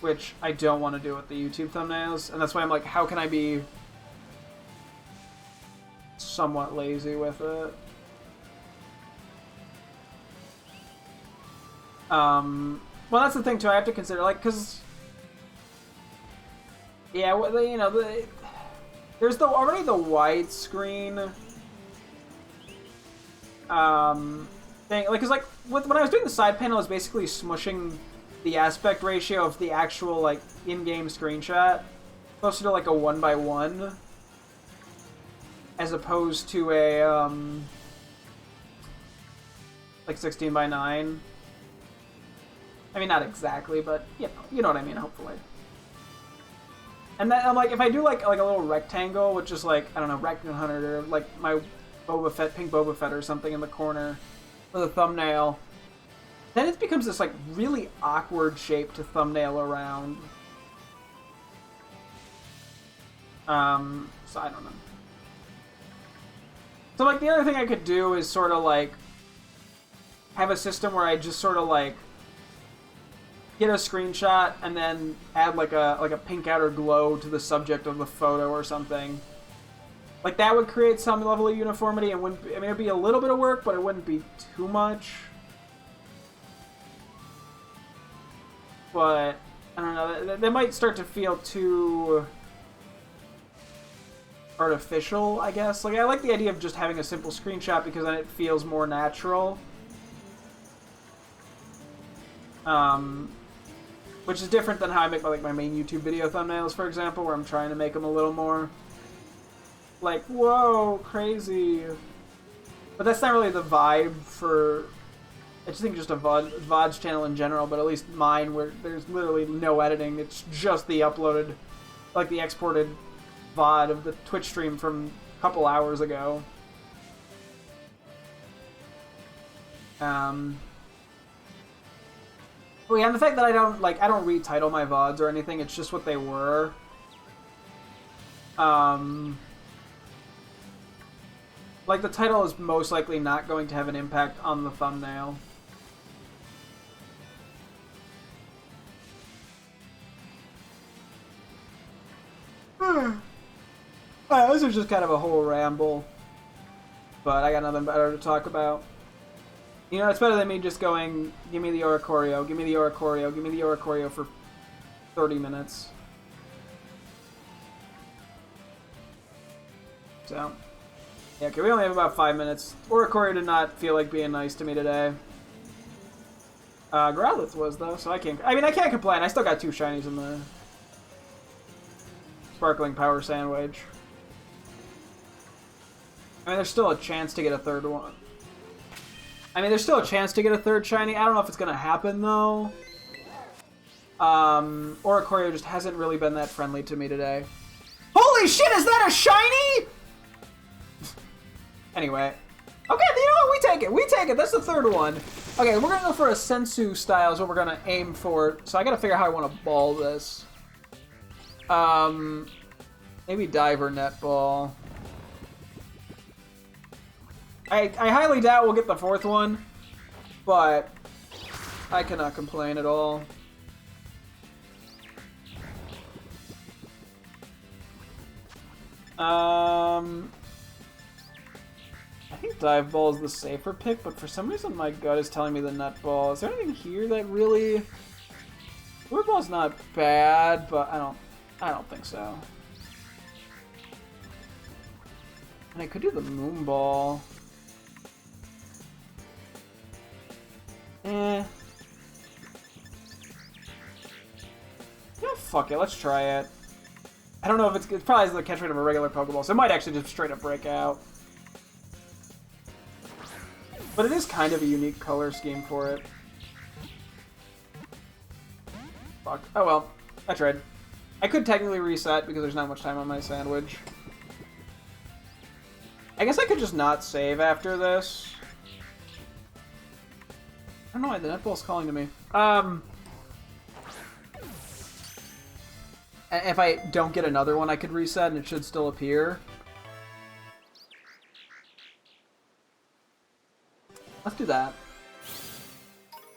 Speaker 1: Which I don't want to do with the YouTube thumbnails. And that's why I'm like, how can I be somewhat lazy with it? Well, that's the thing, too. I have to consider, like, because... Yeah, well, you know, there's already the widescreen thing. Like, because, like, when I was doing the side panel, I was basically smushing the aspect ratio of the actual, like, in-game screenshot closer to, like, a 1:1 as opposed to a, like, 16:9. I mean, not exactly, but, you know what I mean, hopefully. And then I'm like, if I do like a little rectangle with just like, I don't know, Raccoon Hunter or like my Boba Fett, pink Boba Fett or something in the corner for the thumbnail, then it becomes this like really awkward shape to thumbnail around. So I don't know. So like the other thing I could do is sort of like have a system where I just sort of like get a screenshot and then add like a pink outer glow to the subject of the photo or something. Like that would create some level of uniformity and wouldn't be, I mean, it'd be a little bit of work, but it wouldn't be too much. But I don't know, they might start to feel too artificial, I guess. Like I like the idea of just having a simple screenshot because then it feels more natural. Which is different than how I make my main YouTube video thumbnails, for example, where I'm trying to make them a little more like, whoa, crazy. But that's not really the vibe for, I just think just a VODs channel in general, but at least mine, where there's literally no editing. It's just the uploaded, like the exported VOD of the Twitch stream from a couple hours ago. Well, yeah, and the fact that I don't retitle my VODs or anything, it's just what they were. Like, the title is most likely not going to have an impact on the thumbnail. This is just kind of a whole ramble. But I got nothing better to talk about. You know, it's better than me just going, give me the Oricorio, give me the Oricorio, give me the Oricorio for 30 minutes. So, yeah, okay, we only have about 5 minutes. Oricorio did not feel like being nice to me today. Growlithe was, though, so I can't complain. I still got 2 shinies in the Sparkling Power Sandwich. I mean, there's still a chance to get a third one. I mean, there's still a chance to get a third shiny. I don't know if it's going to happen, though. Oricorio just hasn't really been that friendly to me today. Holy shit, is that a shiny? Anyway. Okay, you know what? We take it. We take it. That's the third one. Okay, we're going to go for a Sensu style is what we're going to aim for. So I got to figure out how I want to ball this. Maybe Diver Netball. I highly doubt we'll get the 4th one, but I cannot complain at all. I think Dive Ball is the safer pick, but for some reason my gut is telling me the Nut Ball. Is there anything here that really... Lure Ball's not bad, but I don't think so. And I could do the Moon Ball. Yeah, fuck it, let's try it. I don't know if it's probably the catch rate of a regular Pokeball, so it might actually just straight up break out. But it is kind of a unique color scheme for it. Fuck. Oh well. I tried. I could technically reset because there's not much time on my sandwich. I guess I could just not save after this. I don't know why the netball's calling to me. If I don't get another one, I could reset and it should still appear. Let's do that.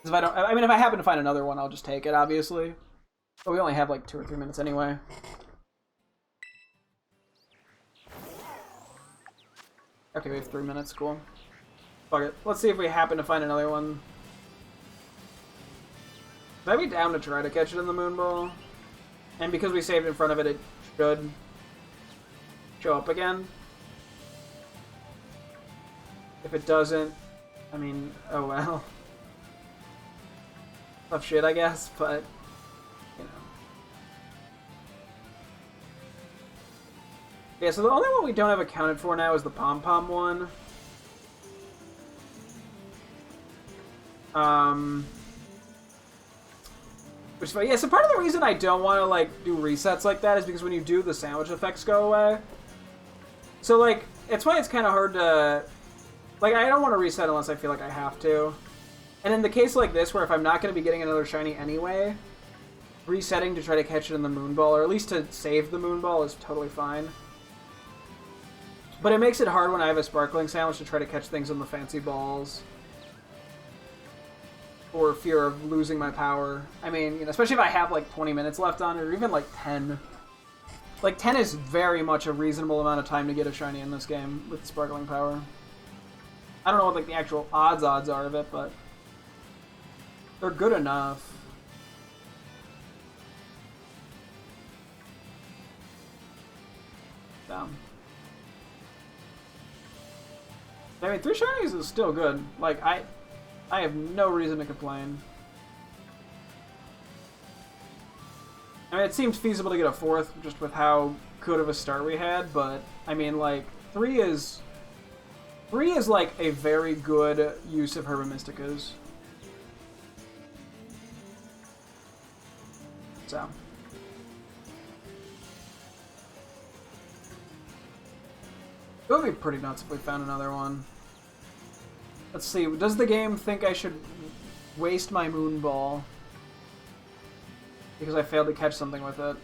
Speaker 1: If I don't, I mean, if I happen to find another one, I'll just take it, obviously. But we only have like 2 or 3 minutes anyway. Okay, we have 3 minutes, cool. Fuck it. Let's see if we happen to find another one. I'd be down to try to catch it in the moon ball. And because we saved in front of it, it should show up again. If it doesn't, I mean, oh well. Tough shit, I guess, but, you know. Yeah, so the only one we don't have accounted for now is the pom-pom one. Which, yeah, so part of the reason I don't want to, like, do resets like that is because when you do, the sandwich effects go away. So, like, it's why it's kind of hard to... Like, I don't want to reset unless I feel like I have to. And in the case like this, where if I'm not going to be getting another shiny anyway, resetting to try to catch it in the moon ball, or at least to save the moon ball, is totally fine. But it makes it hard when I have a sparkling sandwich to try to catch things in the fancy balls. Or fear of losing my power. I mean, you know, especially if I have like 20 minutes left on it, or even like 10. Like 10 is very much a reasonable amount of time to get a shiny in this game with sparkling power. I don't know what like the actual odds are of it, but they're good enough. Damn. I mean, 3 shinies is still good. Like, I have no reason to complain. I mean, it seems feasible to get a 4th just with how good of a start we had, but I mean, like, 3 is like a very good use of Herba Mysticas. So. It would be pretty nuts if we found another one. Let's see, does the game think I should waste my moon ball because I failed to catch something with it?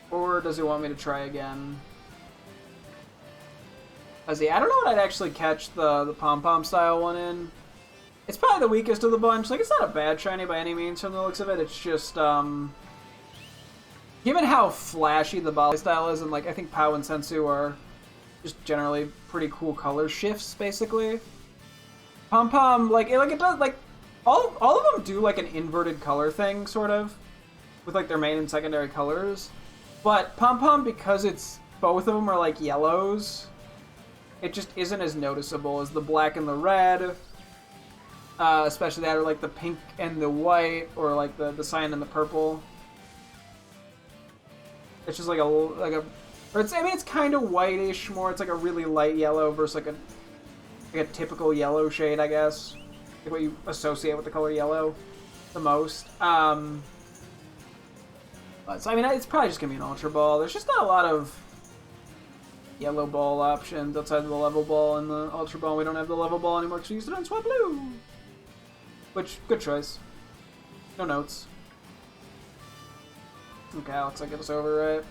Speaker 1: Or does it want me to try again? I don't know what I'd actually catch the pom-pom style one in. It's probably the weakest of the bunch. Like, it's not a bad shiny by any means from the looks of it. It's just, given how flashy the Bali style is, and like I think Pau and Sensu are just generally pretty cool color shifts, basically. Pom-pom, like it does, like all of them do like an inverted color thing, sort of, with like their main and secondary colors. But Pom-pom, because it's both of them are like yellows, it just isn't as noticeable as the black and the red, especially that, or like the pink and the white, or like the cyan and the purple. It's just like or it's, I mean, it's kind of whitish more. It's like a really light yellow versus like a typical yellow shade, I guess. Like what you associate with the color yellow the most. But, so, I mean, it's probably just gonna be an Ultra Ball. There's just not a lot of yellow ball options outside of the level ball and the Ultra Ball. We don't have the level ball anymore because we used it on Swap Blue. Which, good choice. No notes. Okay, Alex, get us over, right?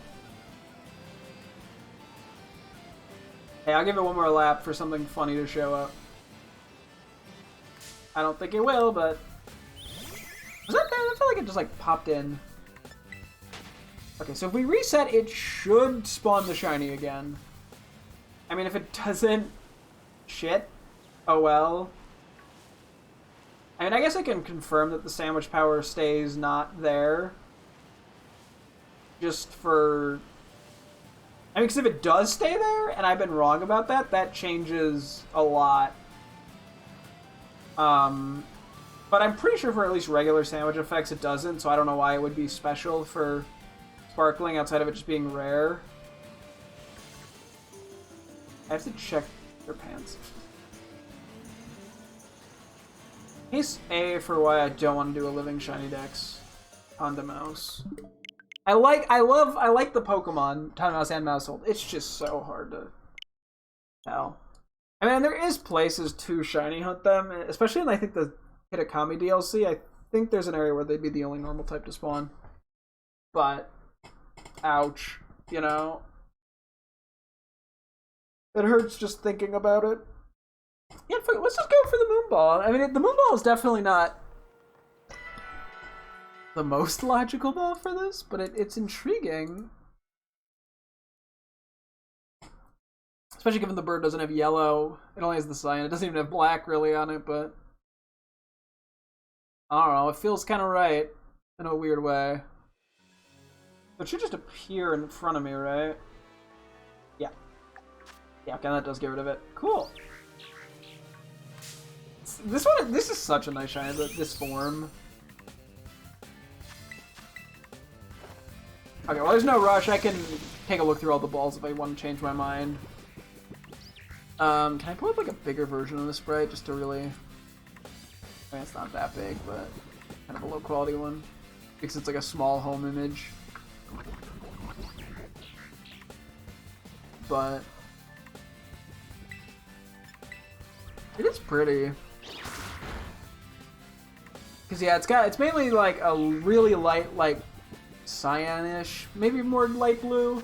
Speaker 1: Hey, I'll give it one more lap for something funny to show up. I don't think it will, but... Was that there? I feel like it just, like, popped in. Okay, so if we reset, it should spawn the shiny again. I mean, if it doesn't... Shit. Oh well. I mean, I guess I can confirm that the sandwich power stays not there. Just for... I mean, because if it does stay there, and I've been wrong about that, that changes a lot. But I'm pretty sure for at least regular sandwich effects it doesn't, so I don't know why it would be special for sparkling outside of it just being rare. I have to check their pants. Case A for why I don't want to do a living shiny dex on the mouse. I like the Pokemon Time Mouse and Mousehold. It's just so hard to tell. I mean, there is places to shiny hunt them, especially in I think the Hitakami DLC. I think there's an area where they'd be the only normal type to spawn. But ouch, you know. It hurts just thinking about it. Yeah, let's just go for the Moonball. I mean, the Moonball is definitely not the most logical ball for this, but it's intriguing. Especially given the bird doesn't have yellow. It only has the cyan. It doesn't even have black really on it, but I don't know. It feels kind of right in a weird way. It should just appear in front of me, right? Yeah. Yeah, okay, that does get rid of it. Cool. This is such a nice shiny, this form. Okay, well, there's no rush. I can take a look through all the balls if I want to change my mind. Can I pull up like a bigger version of the sprite just to really... I mean, it's not that big, but kind of a low quality one. Because it's like a small home image. But it is pretty. Cause yeah, it's mainly like a really light, like cyanish, maybe more light blue.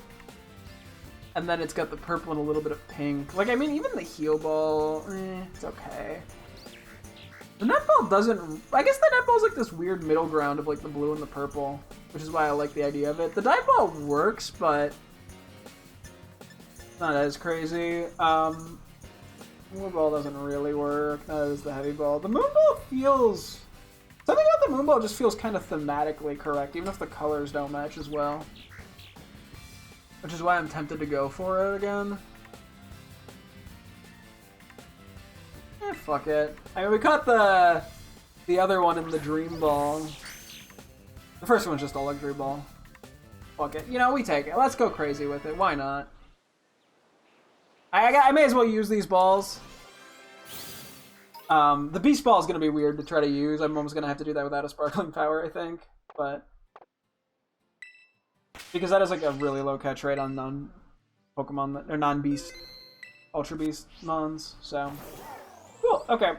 Speaker 1: And then it's got the purple and a little bit of pink. Like, I mean, even the heal ball, it's okay. The netball doesn't... I guess the netball's like this weird middle ground of like the blue and the purple, which is why I like the idea of it. The dive ball works, but it's not as crazy. Moon ball doesn't really work. That is the heavy ball. The moon ball feels... Something about the moon ball just feels kind of thematically correct, even if the colors don't match as well. Which is why I'm tempted to go for it again. Fuck it. I mean, we caught the other one in the dream ball. The first one's just a luxury ball. Fuck it. You know, we take it. Let's go crazy with it. Why not? I may as well use these balls. The beast ball is going to be weird to try to use. I'm almost going to have to do that without a sparkling power, I think. But because that is like a really low catch rate on non-Pokemon, or non-beast, Ultra Beast mons, so... Cool, okay,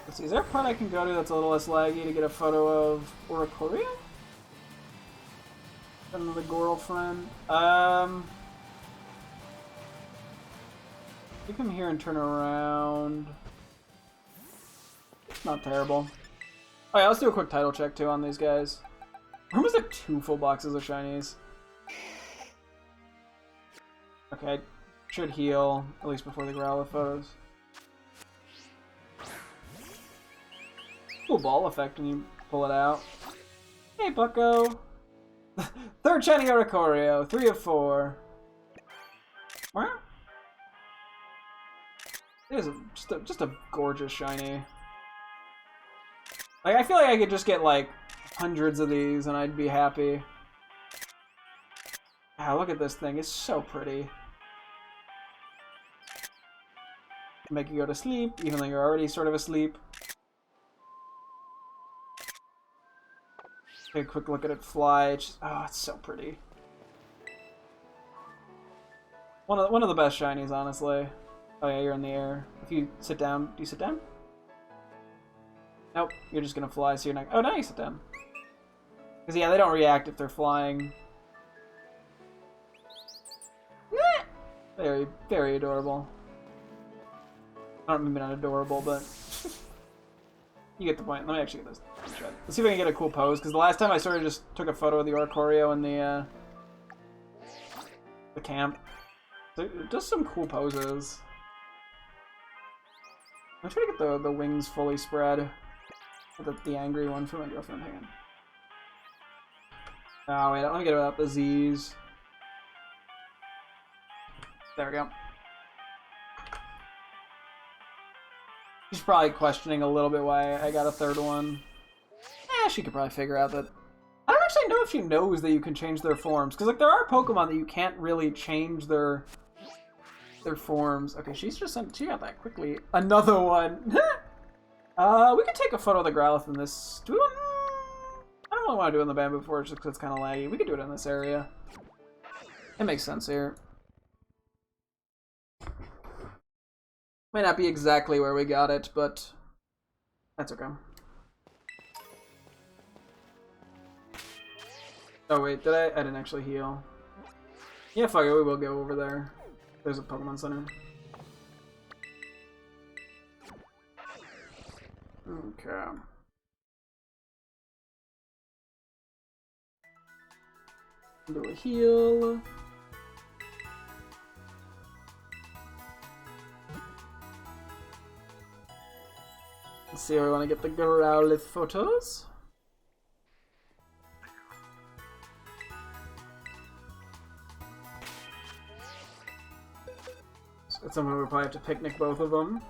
Speaker 1: let's see, is there a part I can go to that's a little less laggy to get a photo of Oricorio? Another girlfriend. You come here and turn around. Not terrible. Oh yeah, let's do a quick title check too on these guys. When was there 2 full boxes of shinies? Okay, should heal, at least before the Growlithe photos. Cool ball effect when you pull it out. Hey, bucko! Third shiny Oricorio, 3 of 4. Where? It is just a gorgeous shiny. Like, I feel like I could just get like hundreds of these and I'd be happy. Ah, look at this thing, it's so pretty. Make you go to sleep, even though you're already sort of asleep. Take a quick look at it fly. It's just, oh, it's so pretty. One of the best shinies, honestly. Oh yeah, you're in the air. If you sit down, do you sit down? Nope, you're just gonna fly, so you're not. Oh, now you sit down. Because yeah, they don't react if they're flying. Very, very adorable. I don't mean not adorable, but you get the point. Let me actually get this. Let's see if I can get a cool pose, because the last time I sort of just took a photo of the Oricorio in the camp. So it does some cool poses. I'm trying to get the wings fully spread. The angry one for my girlfriend. Hang on. Oh wait, let me get it without the Z's. There we go. She's probably questioning a little bit why I got a third one. She could probably figure out that... I don't actually know if she knows that you can change their forms, because like there are Pokemon that you can't really change their forms. Okay, she got that quickly. Another one. We could take a photo of the Growlithe in this. Do we want? I don't really want to do it in the Bamboo Forest just because it's kind of laggy. We could do it in this area. It makes sense here. May not be exactly where we got it, but that's okay. Oh wait, did I? I didn't actually heal. Yeah, fuck it, we will go over there. There's a Pokemon Center. Okay. Do a heal. Let's see if we want to get the Growlithe photos. So at some point we'll probably have to picnic both of them.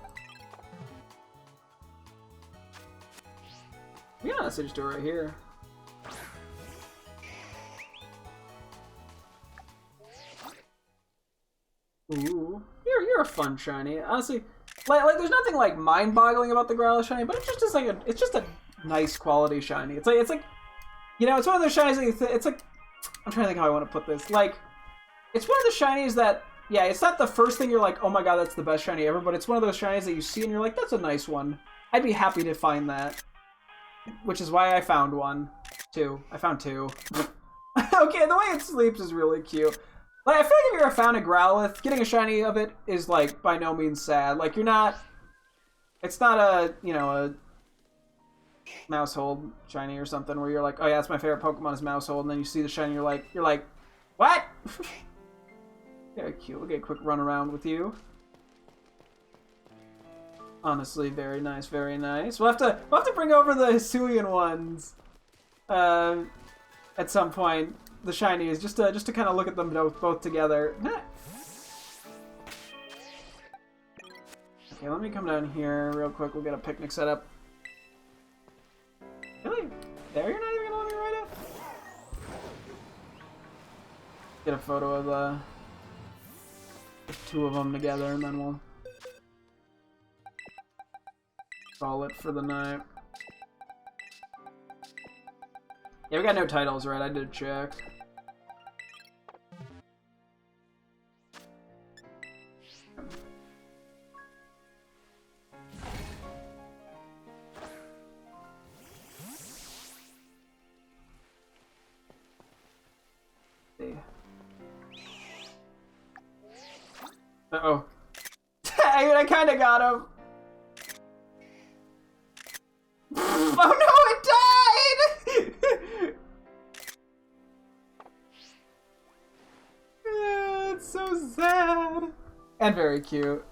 Speaker 1: Yeah, let's just do it right here. Ooh, you're a fun shiny. Honestly, like there's nothing like mind-boggling about the Growlithe shiny, but it's just a nice quality shiny. It's like you know, it's one of those shinies that it's like I'm trying to think how I want to put this. Like it's one of the shinies that yeah, it's not the first thing you're like, oh my god, that's the best shiny ever, but it's one of those shinies that you see and you're like, that's a nice one. I'd be happy to find that. Which is why I found one. I found two. Okay, the way it sleeps is really cute. Like, I feel like if you ever found a Growlithe, getting a shiny of it is, like, by no means sad. Like, you're not... It's not a, you know, a Mousehold shiny or something where you're like, oh yeah, that's my favorite Pokemon is Mousehold, and then you see the shiny, you're like, what? Very cute. We'll get a quick run around with you. Honestly, very nice, very nice. We'll have to bring over the Hisuian ones at some point. The shinies, just to kind of look at them both together. Okay, let me come down here real quick. We'll get a picnic set up. Really? There, you're not even gonna let me ride it? Get a photo of the two of them together, and then we'll call it for the night. Yeah, we got no titles, right? I did check. Uh-oh. I kind of got him. Oh no, it died! It's so sad. And very cute.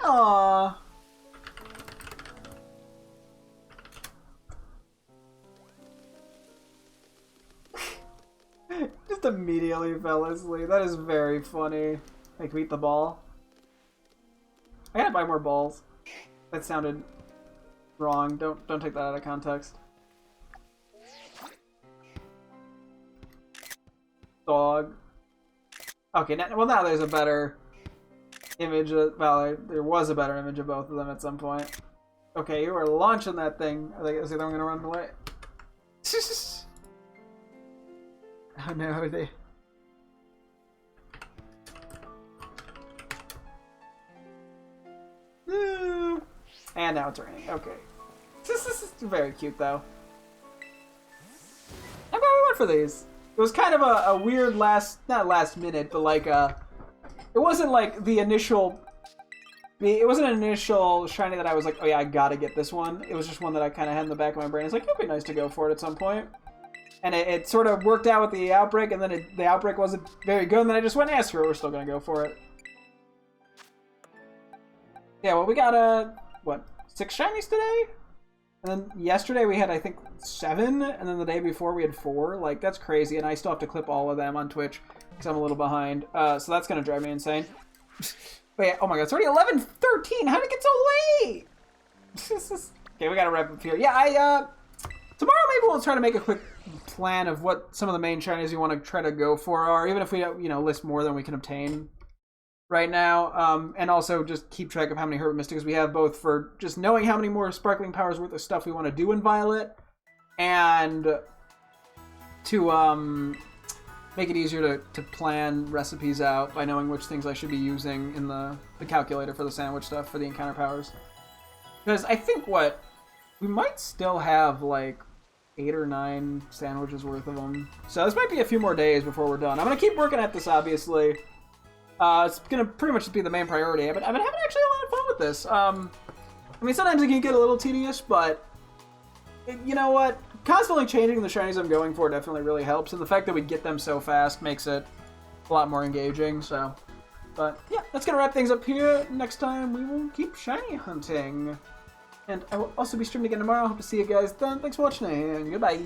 Speaker 1: Aww. Just immediately fell asleep. That is very funny. Like, we eat the ball. I gotta buy more balls. That sounded wrong. Don't take that out of context. Dog. Okay, now there's a better image of, well, there was a better image of both of them at some point. Okay, you are launching that thing. Is the other one gonna run away? Oh no, they... And now it's raining. Okay. This is very cute, though. I'm glad we went for these. It was kind of a weird not last minute, but like it wasn't like the initial... It wasn't an initial shiny that I was like, oh yeah, I gotta get this one. It was just one that I kind of had in the back of my brain. It's like, it'd be nice to go for it at some point. And it sort of worked out with the outbreak, and then the outbreak wasn't very good, and then I just went, screw it, we're still gonna go for it. Yeah, well, we got, what, 6 shinies today? And then yesterday we had, I think, 7, and then the day before we had 4. Like, that's crazy, and I still have to clip all of them on Twitch, because I'm a little behind. So that's gonna drive me insane. But yeah, oh my god, it's already 11:13. How did it get so late? Okay, we gotta wrap up here. Yeah, tomorrow maybe we'll try to make a quick plan of what some of the main shinies you want to try to go for are, even if we list more than we can obtain right now, and also just keep track of how many Herb Mystics we have, both for just knowing how many more Sparkling Powers worth of stuff we want to do in Violet, and to make it easier to plan recipes out by knowing which things I should be using in the calculator for the sandwich stuff for the encounter powers. Because I think we might still have like 8 or 9 sandwiches worth of them. So this might be a few more days before we're done. I'm going to keep working at this, obviously. It's going to pretty much be the main priority. I've been having actually a lot of fun with this. I mean, sometimes it can get a little tedious, but you know what? Constantly changing the shinies I'm going for definitely really helps, and the fact that we get them so fast makes it a lot more engaging, so. But yeah, that's going to wrap things up here. Next time we will keep shiny hunting. And I will also be streaming again tomorrow. Hope to see you guys then. Thanks for watching, and goodbye.